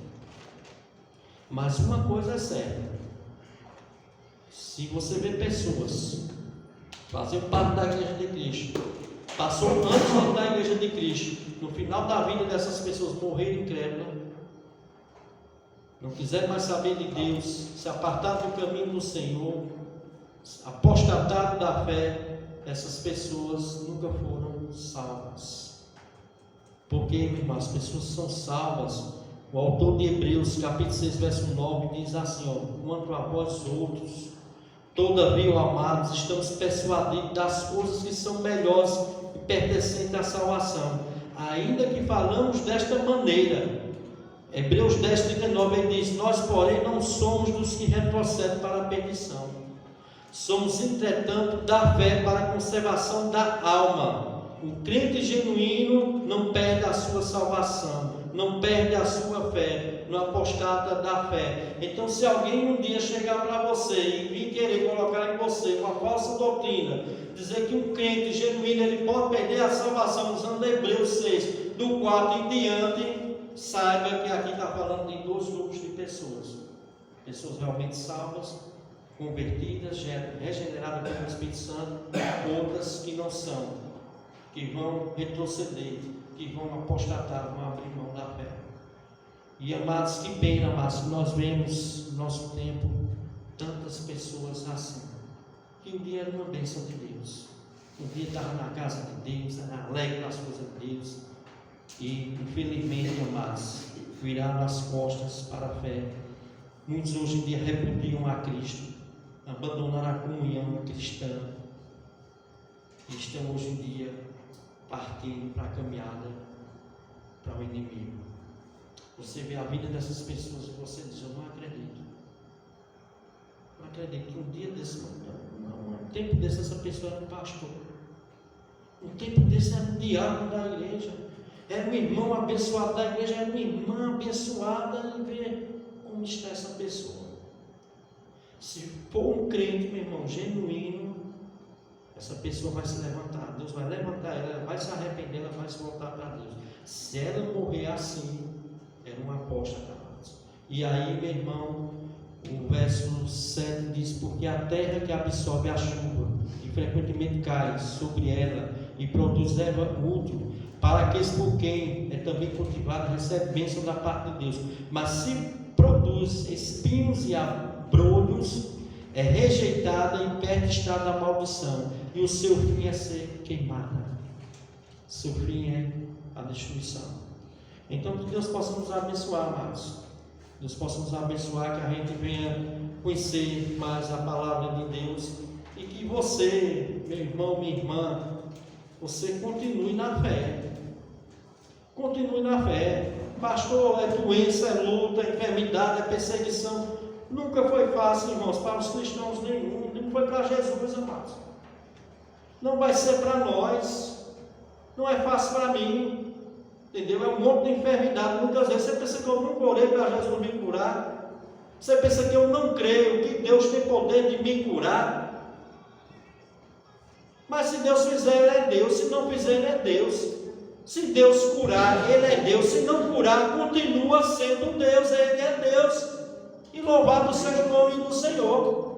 Mas uma coisa é certa: se você vê pessoas fazer parte da igreja de Cristo, passou antes da igreja de Cristo, no final da vida dessas pessoas morreram incrédulas, não quiser mais saber de Deus, se apartar do caminho do Senhor, apostataram da fé, essas pessoas nunca foram salvas. Porque, meu irmão, as pessoas são salvas. O autor de Hebreus, capítulo 6, verso 9, diz assim: quanto a vós outros, todavia, amados, estamos persuadidos das coisas que são melhores e pertencentes à salvação, ainda que falamos desta maneira. Hebreus 10, 39, ele diz: nós, porém, não somos dos que retrocedem para a perdição. Somos, entretanto, da fé para a conservação da alma. O crente genuíno não perde a sua salvação, não perde a sua fé, não apostata da fé. Então, se alguém um dia chegar para você e vir querer colocar em você uma falsa doutrina, dizer que um crente genuíno ele pode perder a salvação, usando Hebreus 6, do 4 em diante, saiba que aqui está falando de dois grupos de pessoas: pessoas realmente salvas, convertidas, regeneradas pelo Espírito Santo, outras que não são, que vão retroceder, que vão apostatar, vão abrir mão da fé. E, amados, que pena, amados, que nós vemos no nosso tempo tantas pessoas assim, que um dia era uma bênção de Deus, um dia estava na casa de Deus, era alegre nas coisas de Deus, e infelizmente, amados, viraram as costas para a fé. Muitos hoje em dia repudiam a Cristo, abandonaram a comunhão cristã e estão hoje em dia partindo para a caminhada para o inimigo. Você vê a vida dessas pessoas e você diz: eu não acredito. Não acredito que um dia desse, um tempo desse, essa pessoa era um pastor, um tempo desse era um diácono da igreja, era um irmão abençoado da igreja, era uma irmã abençoada, e ver como está essa pessoa. Se for um crente, meu irmão, genuíno, essa pessoa vai se levantar, Deus vai levantar ela vai se arrepender, ela vai se voltar para Deus. Se ela morrer assim, era uma apóstata. E aí, meu irmão, o verso 7 diz: porque a terra que absorve a chuva e frequentemente cai sobre ela e produz erva útil, para aqueles por quem é também cultivado, recebe bênção da parte de Deus. Mas se produz espinhos e abrolhos, é rejeitada e perto está da maldição, e o seu fim é ser queimada. Seu fim é a destruição. Então, que Deus possa nos abençoar, amados. Deus possa nos abençoar, que a gente venha conhecer mais a palavra de Deus, e que você, meu irmão, minha irmã, você continue na fé. Continue na fé. Pastor, é doença, é luta, é enfermidade, é perseguição. Nunca foi fácil, irmãos, para os cristãos nenhum. Não foi para Jesus, amados. Não vai ser para nós. Não é fácil para mim. Entendeu? É um monte de enfermidade. Muitas vezes você pensa que eu nunca orei para Jesus me curar. Você pensa que eu não creio que Deus tem poder de me curar. Mas se Deus fizer, Ele é Deus. Se não fizer, Ele é Deus. Se Deus curar, Ele é Deus. Se não curar, continua sendo Deus. Ele é Deus. E louvado seja o nome do Senhor.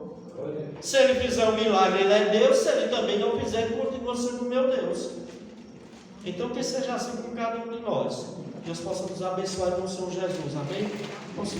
Se Ele fizer um milagre, Ele é Deus. Se Ele também não fizer, Ele continua sendo meu Deus. Então que seja assim com cada um de nós. Deus possa nos abençoar com o Senhor Jesus. Amém?